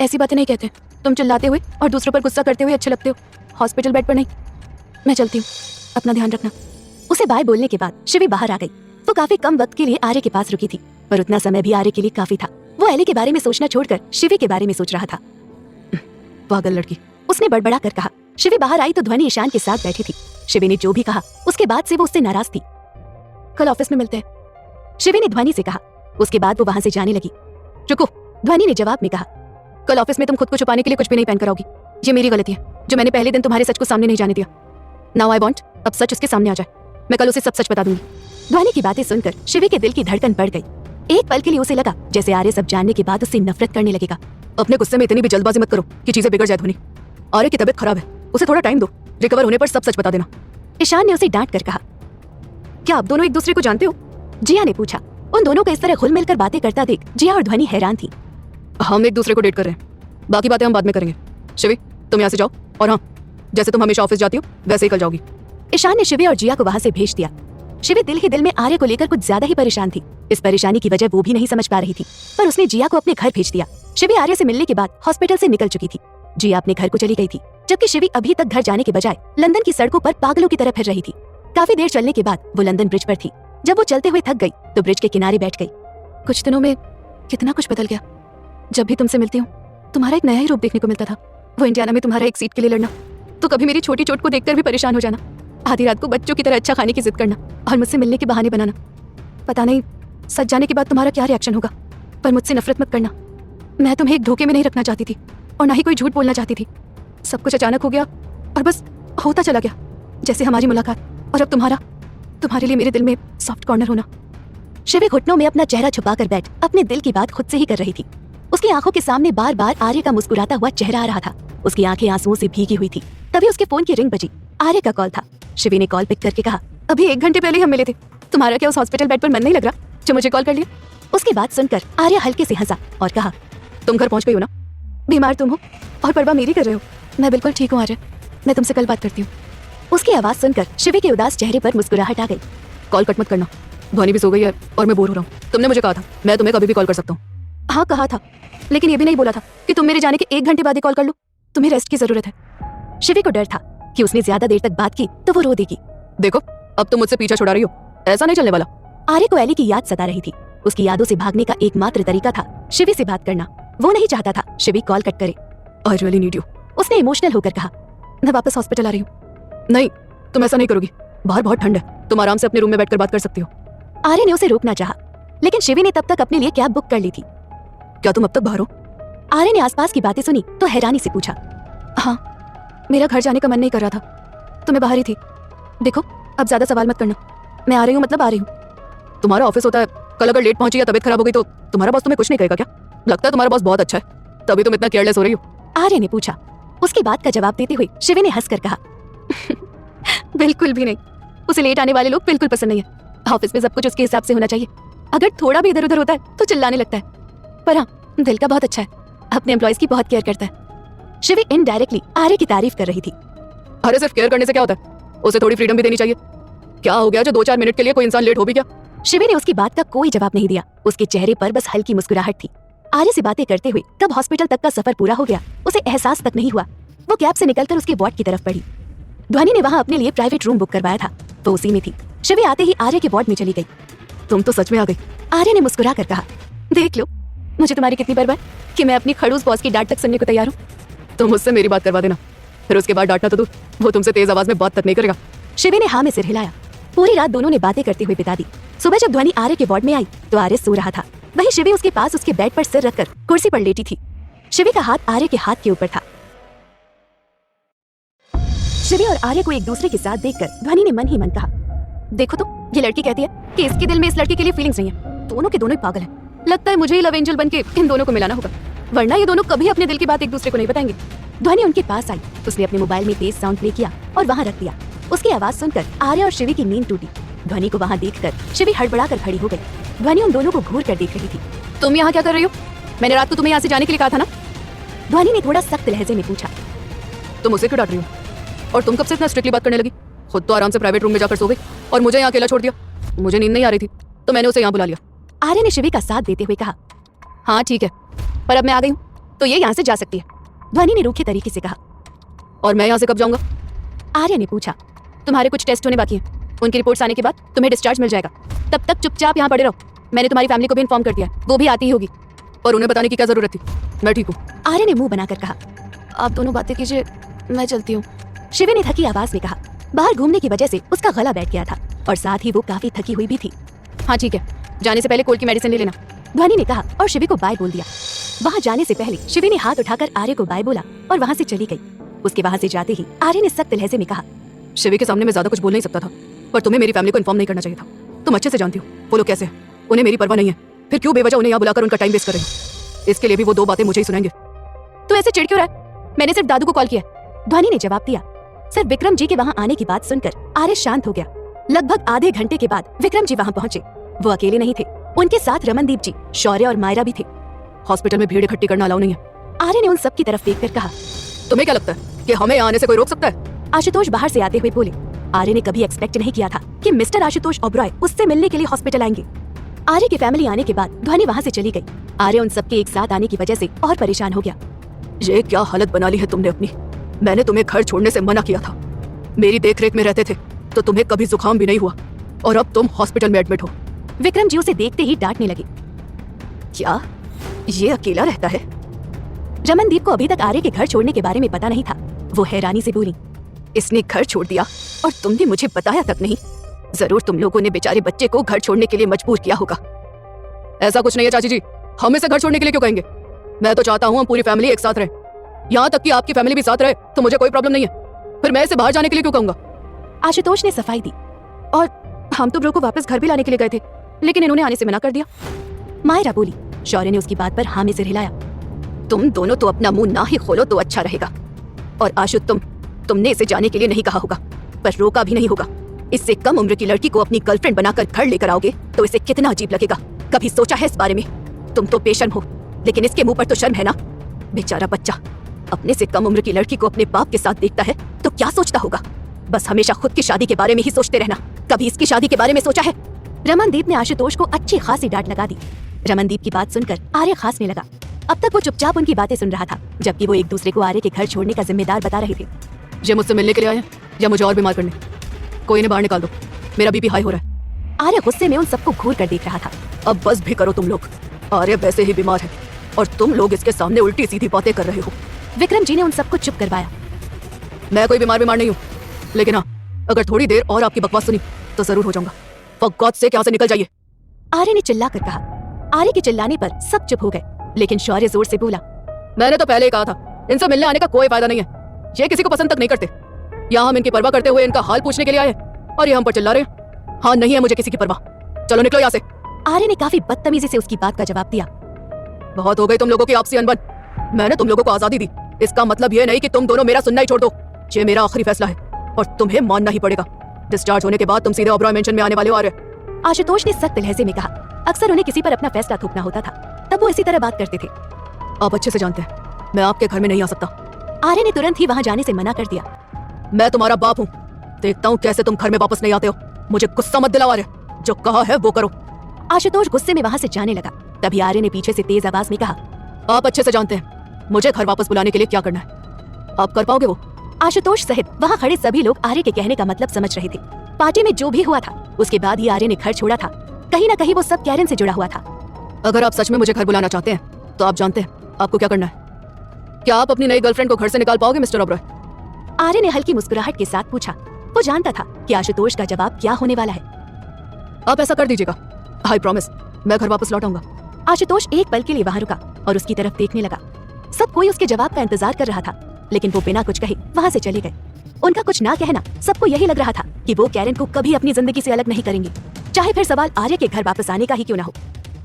ऐसी बातें नहीं कहते। तुम चिल्लाते हुए और दूसरों पर गुस्सा करते हुए अच्छे लगते हो, हॉस्पिटल बेड पर नहीं। मैं चलती हूँ, अपना ध्यान रखना। उसे बाय बोलने के बाद शिवी बाहर आ गई। वो काफी कम वक्त के लिए आर्य के पास रुकी थी, पर उतना समय भी आर्य के लिए काफी था। वो एली के बारे में सोचना छोड़कर शिवी के बारे में सोच रहा था। पागल लड़की, उसने बड़बड़ा कर कहा। शिवी बाहर आई तो ध्वनि ईशान के साथ बैठी थी। शिवी ने जो भी कहा उसके बाद से वो उससे नाराज थी। कल ऑफिस में मिलते हैं, शिवी ने ध्वनि से कहा। उसके बाद वो वहां से जाने लगी। रुको, ध्वनि ने जवाब में कहा, कल ऑफिस में तुम खुद को छुपाने के लिए कुछ भी नहीं पहन कर आओगी। ये मेरी गलती है जो मैंने पहले दिन तुम्हारे सच को सामने नहीं जाने दिया। नाउ आई वांट अब सच उसके सामने आ जाए। मैं कल उसे सब सच बता दूंगी। ध्वनि की बातें सुनकर शिवी के दिल की धड़कन बढ़ गई। एक पल के लिए उसे लगा जैसे आर्य सब जानने के बाद उससे नफरत करने लगेगा। अपने गुस्से में इतनी भी जल्दबाजी मत करो कि चीजें बिगड़ जाए ध्वनि। आर्य की तबीयत खराब है, उसे थोड़ा टाइम दो। रिकवर होने पर सब सच बता देना। ईशान ने उसे डांट कर कहा। क्या आप दोनों एक दूसरे को जानते हो? जिया ने पूछा। उन दोनों को इस तरह घुल मिलकर बातें करता देख जिया और ध्वनि हैरान थी। हम एक दूसरे को डेट कर रहे हैं, बाकी बातें हम बाद में करेंगे। शिवी, तुम यहाँ से जाओ, और हाँ, जैसे तुम हमेशा ऑफिस जाती हो वैसे ही कल जाओगी। ईशान ने शिवी और जिया को वहां से भेज दिया। शिवी दिल ही दिल में आर्य को लेकर कुछ ज्यादा ही परेशान थी। इस परेशानी की वजह वो भी नहीं समझ पा रही थी, पर उसने जिया को अपने घर भेज दिया। शिवी आर्य से मिलने के बाद हॉस्पिटल से निकल चुकी थी। जिया अपने घर को चली गई थी, जबकि शिवी अभी तक घर जाने के बजाय लंदन की सड़कों पर पागलों की तरह फिर रही थी। काफी देर चलने के बाद वो लंदन ब्रिज पर थी। जब वो चलते हुए थक गई तो ब्रिज के किनारे बैठ गई। कुछ दिनों में कितना कुछ बदल गया। जब भी तुमसे मिलती हूँ तुम्हारा एक नया ही रूप देखने को मिलता था। वो इंडियाना में तुम्हारा एक सीट के लिए लड़ना, तो कभी मेरी छोटी चोट को देखकर भी परेशान हो जाना, आधी रात को बच्चों की तरह अच्छा खाने की जिद करना और मुझसे मिलने के बहाने बनाना। पता नहीं सच जाने के बाद तुम्हारा क्या रिएक्शन होगा, पर मुझसे नफरत मत करना। मैं तुम्हें एक धोखे में नहीं रखना चाहती थी और ना ही कोई झूठ बोलना चाहती थी। सब कुछ अचानक हो गया और बस होता चला गया, जैसे हमारी मुलाकात और अब तुम्हारे लिए मेरे दिल में सॉफ्ट कॉर्नर होना। शिवी घुटनों में अपना चेहरा छुपाकर बैठ अपने दिल की बात खुद से ही कर रही थी। उसकी आंखों के सामने बार बार आर्य का मुस्कुराता हुआ चेहरा आ रहा था। उसकी आंखें आंसुओं से भीगी हुई थी। तभी उसके फोन की रिंग बजी। आर्य का कॉल था। शिवी ने कॉल पिक करके कहा, अभी 1 घंटे पहले ही हम मिले थे। तुम्हारा क्या उस हॉस्पिटल बेड पर मन नहीं लग रहा जो मुझे कॉल कर लिया? उसकी बात सुनकर आर्य हल्के से हंसा और कहा, तुम घर पहुंच गई हो ना? बीमार तुम हो और परवाह मेरी कर रहे हो। मैं बिल्कुल ठीक हूँ आर्य, मैं तुमसे कल बात करती हूँ। उसकी आवाज सुनकर शिवी के उदास चेहरे पर मुस्कुराहट आ गई। कॉल कट मत करना, ध्वनि भी सो गई है और मैं बोर हो रहा हूँ। तुमने मुझे कहा था मैं तुम्हें कभी भी कॉल कर सकता हूँ। हाँ कहा था, लेकिन ये भी नहीं बोला था कि तुम मेरे जाने के 1 घंटे बाद ही कॉल कर लो। तुम्हें रेस्ट की जरूरत है। शिवी को डर था कि उसने ज्यादा देर तक बात की तो वो रो देगी। देखो अब तुम मुझसे पीछा छुड़ा रही हो, ऐसा नहीं चलने वाला। आर्य को एली की याद सता रही थी। उसकी यादों से भागने का एकमात्र तरीका था शिवी से बात करना। वो नहीं चाहता था शिवी कॉल कट करे। आई रियली नीड यू, उसने इमोशनल होकर कहा। मैं वापस हॉस्पिटल आ रही हूँ। नहीं तुम ऐसा नहीं करोगी, बाहर बहुत ठंड है, तुम आराम से अपने रूम में बैठकर बात कर सकती हो। आर्य ने उसे रोकना चाहा, लेकिन शिवी ने तब तक अपने लिए कैब बुक कर ली थी। क्या तुम अब तक बाहर हो? आर्य ने आसपास की बातें सुनी तो हैरानी से पूछा। हाँ, मेरा घर जाने का मन नहीं कर रहा था तो मैं बाहर ही थी। देखो अब ज्यादा सवाल मत करना, मैं आ रही हूँ मतलब आ रही हूँ। तुम्हारा ऑफिस होता है, कल अगर लेट पहुंची या तबीयत खराब हो गई तो तुम्हारा बॉस तुम्हें कुछ नहीं कहेगा क्या? लगता है तुम्हारा बॉस बहुत अच्छा है, तभी तुम इतना केयरलेस हो रही हो। आर्य ने पूछा। उसकी बात का जवाब देते हुए शिवी ने हंसकर कहा, बिल्कुल भी नहीं, उसे लेट आने वाले लोग बिल्कुल पसंद नहीं है। ऑफिस में सब कुछ उसके हिसाब से होना चाहिए। अगर थोड़ा भी इधर उधर होता है तो चिल्लाने लगता है, पर हाँ दिल का बहुत अच्छा है, अपने एम्प्लॉयज की बहुत केयर करता है। शिवी इनडायरेक्टली आर्य की तारीफ कर रही थी। अरे सिर्फ केयर करने से क्या होता है, उसे थोड़ी फ्रीडम भी देनी चाहिए। क्या हो गया जो 2-4 मिनट के लिए कोई इंसान लेट हो भी क्या? शिवी ने उसकी बात का कोई जवाब नहीं दिया। उसके चेहरे पर बस हल्की मुस्कुराहट थी। आर्य से बातें करते हुए कब हॉस्पिटल तक का सफर पूरा हो गया उसे एहसास तक नहीं हुआ। वो कैब से निकलकर उसके वार्ड की तरफ बढ़ी। ध्वनि ने वहाँ अपने लिए प्राइवेट रूम बुक करवाया था, वो उसी में थी। शिवी आते ही आर्य के वार्ड में चली गई। तुम तो सच में आ गई, आर्य ने मुस्कुरा कर कहा। देख लो मुझे तुम्हारी कितनी परवाह कि मैं अपनी खड़ूस बॉस की डांट तक सुनने को तैयार हूँ। तुम मुझसे मेरी बात करवा देना, फिर उसके बाद डांटना तो दूर, वो तुमसे तेज आवाज में बात तक नहीं करेगा। शिवी ने हाँ में सिर हिलाया। पूरी रात दोनों ने बातें करते हुए बिता दी। सुबह जब ध्वनि आर्य के वार्ड में आई तो आर्य सो रहा था। वहीं शिवी उसके पास उसके बेड पर सिर रखकर कुर्सी पर लेटी थी। शिवी का हाथ आर्य के हाथ के ऊपर था। शिवी और आर्य को एक दूसरे के साथ देखकर ध्वनि ने मन ही मन कहा, देखो तो ये लड़की कहती है कि इसके दिल में इस लड़के के लिए फीलिंग्स नहीं है। दोनों के दोनों ही पागल हैं। लगता है मुझे ही लव एंजल बनके इन दोनों को मिलाना होगा, वरना ये दोनों कभी अपने दिल की बात एक दूसरे को नहीं बताएंगे। ध्वनि उनके पास आई। उसने अपने मोबाइल में तेज साउंड प्ले किया और वहाँ रख दिया। उसकी आवाज सुनकर आर्य और शिवी की नींद टूटी। ध्वनि को वहाँ देखकर शिवी हड़बड़ाकर खड़ी हो गई। ध्वनि उन दोनों को घूर कर देख रही थी। तुम यहाँ क्या कर रही हो? मैंने रात को तुम्हें यहाँ से जाने के लिए कहा था ना? ध्वनि ने थोड़ा सख्त लहजे में पूछा। तुम उसे क्यों डांट रही हो? और तुम कब से इतना स्ट्रिक्टली बात करने लगी? खुद तो आराम से प्राइवेट रूम में जाकर सो गई और मुझे यहाँ अकेला छोड़ दिया। मुझे नींद नहीं आ रही थी तो मैंने उसे यहाँ बुला लिया। आर्य ने शिवी का साथ देते हुए कहा। हाँ ठीक है, पर अब मैं आ गई हूँ तो ये यहाँ से जा सकती है। ध्वनि ने रूखे तरीके से कहा। और मैं यहाँ से कब जाऊंगा? आर्य ने पूछा। तुम्हारे कुछ टेस्ट होने बाकी हैं, उनकी रिपोर्ट्स आने के बाद तुम्हें डिस्चार्ज मिल जाएगा। तब तक चुपचाप यहाँ पड़े रहो। मैंने तुम्हारी फैमिली को भी इन्फॉर्म कर दिया, वो भी आती ही होगी। और उन्हें बताने की क्या जरूरत थी, मैं ठीक हूँ। आर्य ने मुंह बनाकर कहा। आप दोनों बातें कीजिए, मैं चलती हूँ। शिवी ने थकी आवाज में कहा। बाहर घूमने की वजह से उसका गला बैठ गया था और साथ ही वो काफी थकी हुई भी थी। हाँ ठीक है, जाने से पहले कोल्ड की मेडिसिन ले लेना, ध्वनि ने कहा और शिवी को बाय बोल दिया। वहाँ जाने से पहले शिवी ने हाथ उठाकर आर्य को बाय बोला और वहाँ से चली गई। उसके वहाँ से जाते ही आर्य ने सख्त लहजे में कहा। शिवी के सामने मैं ज्यादा कुछ बोल नहीं सकता था, पर तुम्हें मेरी फैमिली को इन्फॉर्म नहीं करना चाहिए था। तुम अच्छे से जानती हो वो लोग कैसे हैं, उन्हें मेरी परवाह नहीं है, फिर क्यों बेवजह उन्हें यहाँ बुलाकर उनका टाइम वेस्ट कर रही हो? इसके लिए भी वो 2 बातें मुझे ही सुनाएंगे। तो ऐसे चिढ़ क्यों रहा है? मैंने सिर्फ दादू को कॉल किया। ध्वनि ने जवाब दिया। सर विक्रम जी के वहाँ आने की बात सुनकर आर्य शांत हो गया। लगभग आधे घंटे के बाद विक्रम जी वहाँ पहुंचे। वो अकेले नहीं थे, उनके साथ रमनदीप जी, शौर्य और मायरा भी थे। हॉस्पिटल में भीड़ इकट्ठी करना अलाउ नहीं है, आर्य ने उन सब की तरफ देखकर कहा। तुम्हें क्या लगता है कि हमें यहाँ आने से कोई रोक सकता है? आशुतोष बाहर से आते हुए बोले। आर्य ने कभी एक्सपेक्ट नहीं किया था कि मिस्टर आशुतोष ओबरॉय उससे मिलने के लिए हॉस्पिटल आएंगे। आर्य की फैमिली आने के बाद ध्वनि वहाँ से चली गई। आर्य उन सबके एक साथ आने की वजह से और परेशान हो गया। ये क्या हालत बना ली है तुमने अपनी? मैंने तुम्हें घर छोड़ने से मना किया था, मेरी देखरेख में रहते थे तो तुम्हें कभी जुकाम भी नहीं हुआ, और अब तुम हॉस्पिटल में एडमिट हो। विक्रम जी उसे देखते ही डांटने लगे। क्या ये अकेला रहता है? रमनदीप को अभी तक आर्य के घर छोड़ने के बारे में पता नहीं था। वो हैरानी से बोली। इसने घर छोड़ दिया और तुमने मुझे बताया तक नहीं? जरूर तुम लोगों ने बेचारे बच्चे को घर छोड़ने के लिए मजबूर किया होगा। ऐसा कुछ नहीं है चाची जी, हम इसे घर छोड़ने के लिए क्यों कहेंगे? मैं तो चाहता हूँ हम पूरी फैमिली एक साथ रहे, यहाँ तक कि आपकी फैमिली भी साथ रहे तो मुझे कोई प्रॉब्लम नहीं है। फिर मैं इसे बाहर जाने के लिए क्यों कहूंगा? आशुतोष ने सफाई दी। और हम तो ब्रो को वापस घर भी लाने के लिए गए थे, लेकिन इन्होंने आने से मना कर दिया। मायरा बोली। शौर्य ने उसकी बात पर हामी सिर हिलाया। तुम दोनों तो अपना मुंह ना ही खोलो तो अच्छा रहेगा। और आशु तुमने इसे जाने के लिए नहीं कहा होगा, पर रोका भी नहीं होगा। इससे कम उम्र की लड़की को अपनी गर्लफ्रेंड बनाकर घर लेकर आओगे तो इसे कितना अजीब लगेगा। कभी सोचा है इस बारे में? तुम तो बेशर्म हो, लेकिन इसके मुंह पर तो शर्म है ना। बेचारा बच्चा अपने से कम उम्र की लड़की को अपने बाप के साथ देखता है तो क्या सोचता होगा? बस हमेशा खुद की शादी के बारे में ही सोचते रहना, कभी इसकी शादी के बारे में सोचा है? रमनदीप ने आशुतोष को अच्छी खासी डांट लगा दी। रमनदीप की बात सुनकर आर्य खांसने लगा। अब तक वो चुपचाप उनकी बातें सुन रहा था, जबकि वो एक दूसरे को आर्य के घर छोड़ने का जिम्मेदार बता रहे थे। ये मुझसे मिलने के लिए आए हैं या मुझे और बीमार करने? कोई इन्हें बाहर निकाल दो, मेरा बीपी हाई हो रहा है। आर्य गुस्से में उन सबको घूर कर देख रहा था। अब बस भी करो तुम लोग, आर्य वैसे ही बीमार है और तुम लोग इसके सामने उल्टी सीधी बातें कर रहे हो। विक्रम जी ने उन सबको चुप करवाया। मैं कोई बीमार नहीं हूँ, लेकिन हाँ, अगर थोड़ी देर और आपकी बकवास सुनी तो जरूर हो जाऊंगा। फॉर गॉड से यहाँ से निकल जाइए, आर्य ने चिल्लाकर कहा। आर्य के चिल्लाने पर सब चुप हो गए, लेकिन शौर्य जोर से बोला। मैंने तो पहले ही कहा था इनसे मिलने आने का कोई फायदा नहीं है। ये किसी को पसंद तक नहीं करते। यहाँ हम इनकी परवाह करते हुए इनका हाल पूछने के लिए आए और ये हम पर चिल्ला रहे हैं। हाँ, नहीं है मुझे किसी की परवाह, चलो निकलो यहाँ से। आर्य ने काफी बदतमीजी से उसकी बात का जवाब दिया। बहुत हो गई तुम लोगों की आपसी अनबन। मैंने तुम लोगों को आजादी दी, इसका मतलब ये नहीं कि तुम दोनों मेरा सुनना ही छोड़ दो। ये मेरा आखिरी फैसला है और तुम्हें मानना ही पड़ेगा। डिस्चार्ज होने के बाद तुम सीधे ओबरॉय मेंशन में आने वाले हो। आर्य, आशुतोष ने सख्त लहजे में कहा। अक्सर उन्हें किसी पर अपना फैसला थोपना होता था, तब वो इसी तरह बात करते थे। आप अच्छे से जानते हैं मैं आपके घर में नहीं आ सकता। आर्य ने तुरंत ही वहां जाने से मना कर दिया। मैं तुम्हारा बाप हूँ, देखता हूँ कैसे तुम घर में वापस नहीं आते हो। मुझे गुस्सा मत दिलाओ आर्य, जो कहा है वो करो। आशुतोष गुस्से में वहां से जाने लगा। तभी आर्य ने पीछे से तेज आवाज में कहा। आप अच्छे से जानते हैं मुझे घर वापस बुलाने के लिए क्या करना है, आप कर पाओगे वो? आशुतोष सहित वहां खड़े सभी लोग आर्य के कहने का मतलब समझ रहे थे। पार्टी में जो भी हुआ था उसके बाद ही आर्य ने घर छोड़ा था। कहीं ना कहीं वो सब कैरन से जुड़ा हुआ था। अगर आप सच में मुझे घर बुलाना चाहते हैं तो आप जानते हैं आपको क्या करना है। क्या आप अपनी नई गर्लफ्रेंड को घर से निकाल पाओगे मिस्टर ओबरॉय? आर्य ने हल्की मुस्कुराहट के साथ पूछा। वो जानता था कि आशुतोष का जवाब क्या होने वाला है। आप ऐसा कर दीजिएगा, आई प्रॉमिस, मैं घर वापस लौट आऊंगा। आशुतोष एक पल के लिए वहां रुका और उसकी तरफ देखने लगा। सब कोई उसके जवाब का इंतजार कर रहा था, लेकिन वो बिना कुछ कहे वहां से चले गए। उनका कुछ ना कहना सबको यही लग रहा था कि वो कैरन को कभी अपनी जिंदगी से अलग नहीं करेंगे, चाहे फिर सवाल आर्य के घर वापस आने का ही क्यों ना हो।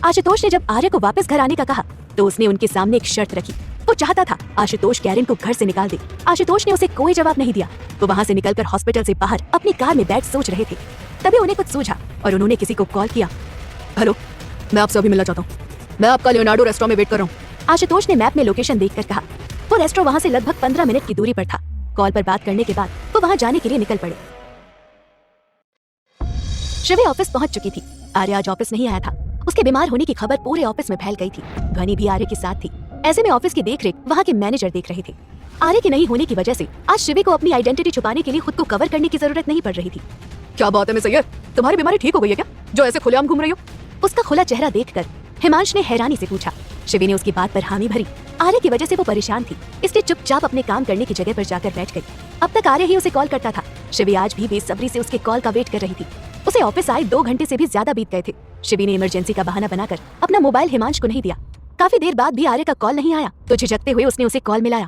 आशुतोष ने जब आर्य को वापस घर आने का कहा तो उसने उनके सामने एक शर्त रखी। वो चाहता था आशुतोष कैरन को घर से निकाल दे। आशुतोष ने उसे कोई जवाब नहीं दिया। वो वहां से निकलकर हॉस्पिटल से बाहर अपनी कार में बैठ सोच रहे थे। तभी उन्हें कुछ सूझा और उन्होंने किसी को कॉल किया। हेलो, मैं आपसे अभी मिलना चाहता हूँ, मैं आपका लियोनार्डो रेस्टोरेंट में वेट कर रहा हूँ। आशुतोष ने मैप में लोकेशन देखकर कहा। वो रेस्टोरेंट वहां से लगभग 15 मिनट की दूरी पर था। कॉल पर बात करने के बाद वो वहां जाने के लिए निकल पड़े। शिवे ऑफिस पहुंच चुकी थी। आर्य आज ऑफिस नहीं आया था। उसके बीमार होने की खबर पूरे ऑफिस में फैल गई थी। ध्वनि भी आर्य के साथ थी। ऐसे में ऑफिस की देखरेख वहां के मैनेजर देख रहे थे। आर्य के नहीं होने की वजह से आज शिवे को अपनी आइडेंटिटी छुपाने के लिए खुद को कवर करने की जरूरत नहीं पड़ रही थी। क्या बात है मिस अय्यर, तुम्हारी बीमारी ठीक हो गई है क्या, जो ऐसे खुलेआम घूम रही हो? उसका खुला चेहरा देखकर हिमांश ने हैरानी से पूछा। शिवे ने उसकी बात पर हामी भरी। आर्य की वजह से वो परेशान थी, इसलिए चुपचाप अपने काम करने की जगह पर जाकर बैठ गई। अब तक आर्य ही उसे कॉल करता था। शिवे आज भी बेसब्री से उसके कॉल का वेट कर रही थी। उसे ऑफिस आए 2 घंटे से भी ज्यादा बीत गए थे। शिवे ने इमरजेंसी का बहाना बनाकर अपना मोबाइल हिमांश को नहीं दिया। काफी देर बाद भी आर्य का कॉल नहीं आया तो झिझकते हुए उसने उसे कॉल मिलाया।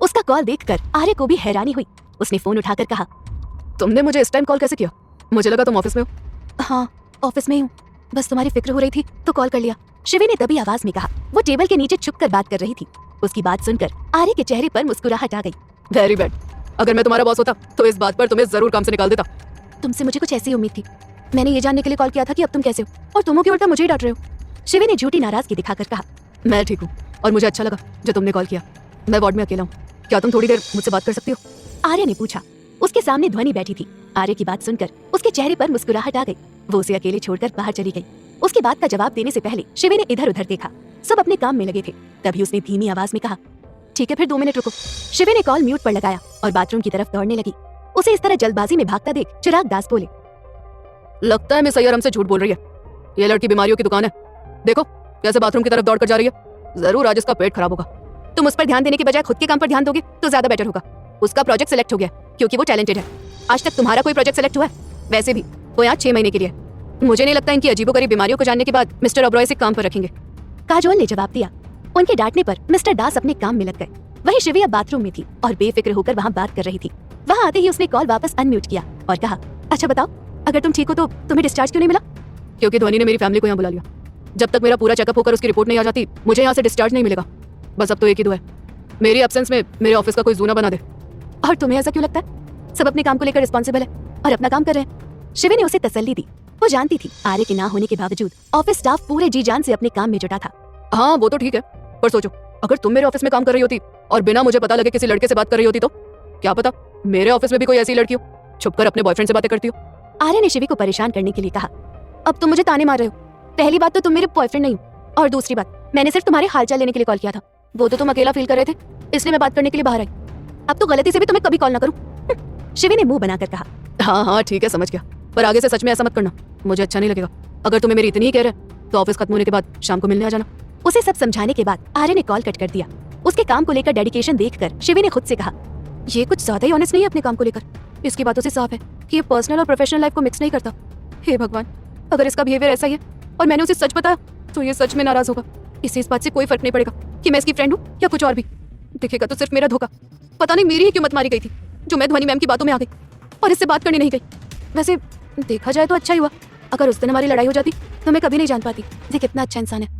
उसका कॉल देखकर आर्य को भी हैरानी हुई। उसने फोन उठाकर कहा, तुमने मुझे इस टाइम कॉल कैसे किया? मुझे लगा तुम ऑफिस में हो। हाँ, ऑफिस में हूँ, बस तुम्हारी फिक्र हो रही थी तो कॉल कर लिया। शिवे ने दबी आवाज में कहा। वो टेबल के नीचे छुपकर बात कर रही थी। उसकी बात सुनकर आर्य के चेहरे पर मुस्कुराहट आ गई। वेरी बैड, अगर मैं तुम्हारा बॉस होता तो इस बात पर तुम्हें जरूर काम से निकाल देता। तुमसे मुझे कुछ ऐसी उम्मीद थी। मैंने ये जानने के लिए कॉल किया था कि अब तुम कैसे हो, और तुम की उल्टा मुझे ही डांट रहे हो। शिवे ने झूठी नाराजगी दिखाकर कहा। मैं ठीक हूँ और मुझे अच्छा लगा जो तुमने कॉल किया। मैं वार्ड में अकेला हूँ, क्या तुम थोड़ी देर मुझसे बात कर सकती हो? आर्य ने पूछा। उसके सामने ध्वनि बैठी थी। आर्य की बात सुनकर उसके चेहरे पर मुस्कुराहट आ गई। वो उसे अकेले छोड़कर बाहर चली गई। उसकी बात का जवाब देने से पहले शिवे ने इधर उधर देखा। सब अपने काम में लगे थे। तभी उसने धीमी आवाज में कहा, ठीक है फिर 2 मिनट रुको। शिवे ने कॉल म्यूट पर लगाया और बाथरूम की तरफ दौड़ने लगी। उसे इस तरह जल्दबाजी में भागता देख चिराग दास बोले, लगता है मिस अय्यर हमसे झूठ बोल रही है। ये लड़की बीमारियों की दुकान है, देखो कैसे बाथरूम की तरफ दौड़ कर जा रही है। जरूर आज इसका पेट खराब होगा। तुम उस पर ध्यान देने के बजाय खुद के काम पर ध्यान दोगे तो ज्यादा बेटर होगा। उसका प्रोजेक्ट सिलेक्ट हो गया क्योंकि वो टैलेंटेड है। आज तक तुम्हारा कोई प्रोजेक्ट सिलेक्ट हुआ है? वैसे भी वो यहाँ 6 महीने के लिए। मुझे नहीं लगता इनकी अजीबोगरीब बीमारियों को जानने के बाद मिस्टर ओबरॉय से काम पर रखेंगे। काजोल ने जवाब दिया। उनके डांटने पर मिस्टर दास अपने काम में लग गए। वहीं शिवी अब बाथरूम में थी और बेफिक्र होकर वहाँ बात कर रही थी। वहाँ आते ही उसने कॉल वापस अनम्यूट किया और कहा, अच्छा बताओ, अगर तुम ठीक हो तो तुम्हें डिस्चार्ज क्यों नहीं मिला? क्योंकि ध्वनि ने मेरी फैमिली को यहाँ बुला लिया। जब तक मेरा पूरा चेकअप होकर उसकी रिपोर्ट नहीं आ जाती, मुझे यहाँ से डिस्चार्ज नहीं मिलेगा। बस अब तो एक ही दुआ है, मेरी एब्सेंस में मेरे ऑफिस का कोई जूना बना दे। और तुम्हें ऐसा क्यों लगता है? सब अपने काम को लेकर रिस्पॉन्सिबल है और अपना काम कर रहे हैं। शिवी ने उसे तसल्ली दी। वो जानती थी आर्य के ना होने के बावजूद ऑफिस स्टाफ पूरे जी जान से अपने काम में जुटा था। हाँ वो तो ठीक है, पर सोचो अगर तुम मेरे ऑफिस में काम कर रही होती और बिना मुझे पता लगे किसी लड़के से बात कर रही होती तो क्या पता मेरे ऑफिस में भी कोई ऐसी लड़की हो छुपकर अपने बॉयफ्रेंड से बातें करती हो। आर्य ने शिवी को परेशान करने के लिए कहा, अब तुम मुझे ताने मार रहे हो। पहली बात तो तुम मेरे बॉयफ्रेंड नहीं हो, और दूसरी बात मैंने सिर्फ तुम्हारे हालचाल लेने के लिए कॉल किया था। वो तो तुम अकेला फील कर रहे थे, इसलिए मैं बात करने के लिए बाहर आई। अब तो गलती से भी तुम्हें कभी कॉल ना करूं। शिवी ने मुंह बनाकर कहा, हाँ ठीक है, समझ गया, पर आगे से सच में ऐसा मत करना, मुझे अच्छा नहीं लगेगा। अगर तुम्हें मेरी इतनी ही कह रहे तो ऑफिस खत्म होने के बाद शाम को मिलने आ जाना। उसे सब समझाने के बाद आर्य ने कॉल कट कर दिया। उसके काम को लेकर डेडिकेशन देखकर शिवी ने खुद से कहा, ये कुछ ज्यादा ही ऑनेस्ट नहीं है अपने काम को लेकर। इसकी बातों से साफ है कि ये पर्सनल और प्रोफेशनल लाइफ को मिक्स नहीं करता। हे भगवान, अगर इसका बिहेवियर ऐसा ही है और मैंने उसे सच बताया तो ये सच में नाराज होगा। इससे इस बात से कोई फर्क नहीं पड़ेगा कि मैं इसकी फ्रेंड हूँ या कुछ और भी। दिखेगा तो सिर्फ मेरा धोखा। पता नहीं मेरी ही क्यों मत मारी गई थी जो मैं ध्वनि मैम की बातों में आ गई और इससे बात करने नहीं गई। वैसे देखा जाए तो अच्छा ही हुआ, अगर उस दिन हमारी लड़ाई हो जाती तो मैं कभी नहीं जान पाती ये कितना अच्छा इंसान है।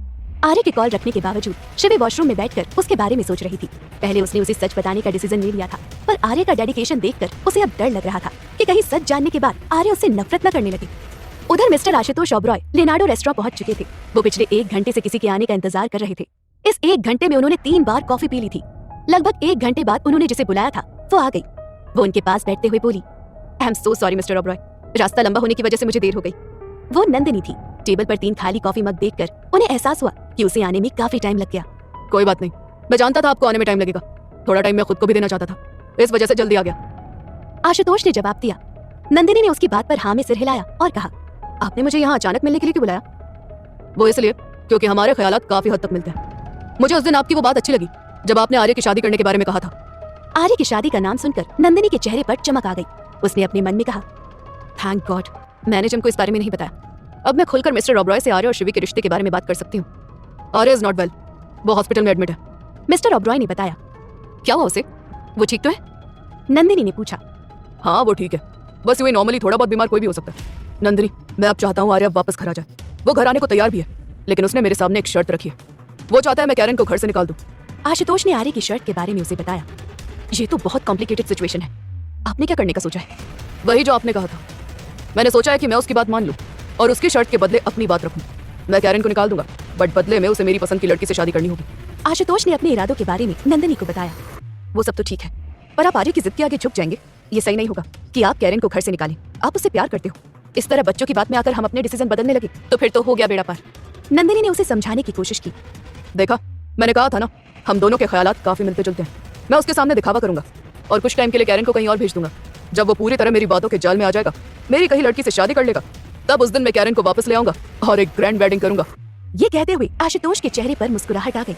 आर्य के कॉल रखने के बावजूद शिवी वॉशरूम में बैठकर उसके बारे में सोच रही थी। पहले उसने उसे सच बताने का डिसीजन ले लिया था, पर आर्य का डेडिकेशन देखकर उसे अब डर लग रहा था कि कहीं सच जानने के बाद आर्य उससे नफरत न करने लगे। उधर मिस्टर आशुतोष ओबरॉय लिनाडो रेस्टोरेंट पहुंच चुके थे। वो पिछले 1 घंटे से किसी के आने का इंतजार कर रहे थे। इस 1 घंटे में उन्होंने 3 बार कॉफी पी ली थी। लगभग 1 घंटे बाद उन्होंने जिसे बुलाया था वो आ गई। वो उनके पास बैठते हुए बोली, I am so sorry mister Oberoi, रास्ता लंबा होने की वजह से मुझे देर हो गई। वो नंदिनी थी। टेबल पर 3 खाली कॉफी मग देखकर उन्हें एहसास हुआ कि उसे आने में काफी टाइम लग गया। कोई बात नहीं, मैं जानता था आपको आने में टाइम लगेगा, थोड़ा टाइम मैं खुद को भी देना चाहता था, इस वजह से जल्दी आ गया। आशुतोष ने जवाब दिया। नंदिनी ने उसकी बात पर हाँ में सिर हिलाया और कहा, आपने मुझे यहाँ अचानक मिलने के लिए क्यों बुलाया? वो इसलिए क्योंकि हमारे ख्यालात काफी हद तक मिलते हैं। मुझे उस दिन आपकी वो बात अच्छी लगी जब आपने आर्य की शादी करने के बारे में कहा था। आर्य की शादी का नाम सुनकर नंदिनी के चेहरे पर चमक आ गई। उसने अपने मन में कहा, थैंक गॉड मैंने जिनको इस बारे में नहीं बताया। अब मैं खुलकर मिस्टर ओबरॉय से आर्य और शिवी के रिश्ते के बारे में बात कर सकती हूँ। आर्य इज नॉट वेल, वो हॉस्पिटल में एडमिट है। मिस्टर ओबरॉय ने बताया। क्या हुआ उसे? वो ठीक तो है? नंदिनी ने पूछा। हाँ वो ठीक है, बस यूँ नॉर्मली थोड़ा बहुत बीमार कोई भी हो सकता है। नंदिनी, मैं अब चाहता हूँ आर्य अब वापस घर आ जाए। वो घर आने को तैयार भी है, लेकिन उसने मेरे सामने एक शर्त रखी है। वो चाहता है मैं कैरन को घर से निकाल दूँ। आशुतोष ने आर्य की शर्ट के बारे में उसे बताया। ये तो बहुत कॉम्प्लिकेटेड सिचुएशन है, आपने क्या करने का सोचा है? वही जो आपने कहा था, मैंने सोचा है कि मैं उसकी बात मान लूँ और उसकी शर्ट के बदले अपनी बात रखूँ। मैं कैरन को निकाल दूंगा, बट बदले में उसे मेरी पसंद की लड़की से शादी करनी होगी। आशुतोष ने अपने इरादों के बारे में नंदिनी को बताया। वो सब तो ठीक है, पर आप आर्य की जिद के आगे झुक जाएंगे, ये सही नहीं होगा कि आप कैरन को घर से निकालें। आप उससे प्यार करते हो, इस तरह बच्चों की बात में आकर हम अपने डिसीजन बदलने लगे तो फिर तो हो गया बेड़ा पार। नंदिनी ने उसे समझाने की कोशिश की। देखा, मैंने कहा था ना, हम दोनों के ख्यालात काफी मिलते जुलते हैं। मैं उसके सामने दिखावा करूंगा और कुछ टाइम के लिए कैरन को कहीं और भेज दूंगा। जब वो पूरी तरह मेरी बातों के जाल में आ जाएगा, मेरी कहीं लड़की से शादी कर लेगा, तब उस दिन मैं कैरन को वापस ले आऊंगा और एक ग्रैंड वेडिंग करूंगा। ये कहते हुए आशुतोष के चेहरे पर मुस्कुराहट आ गई।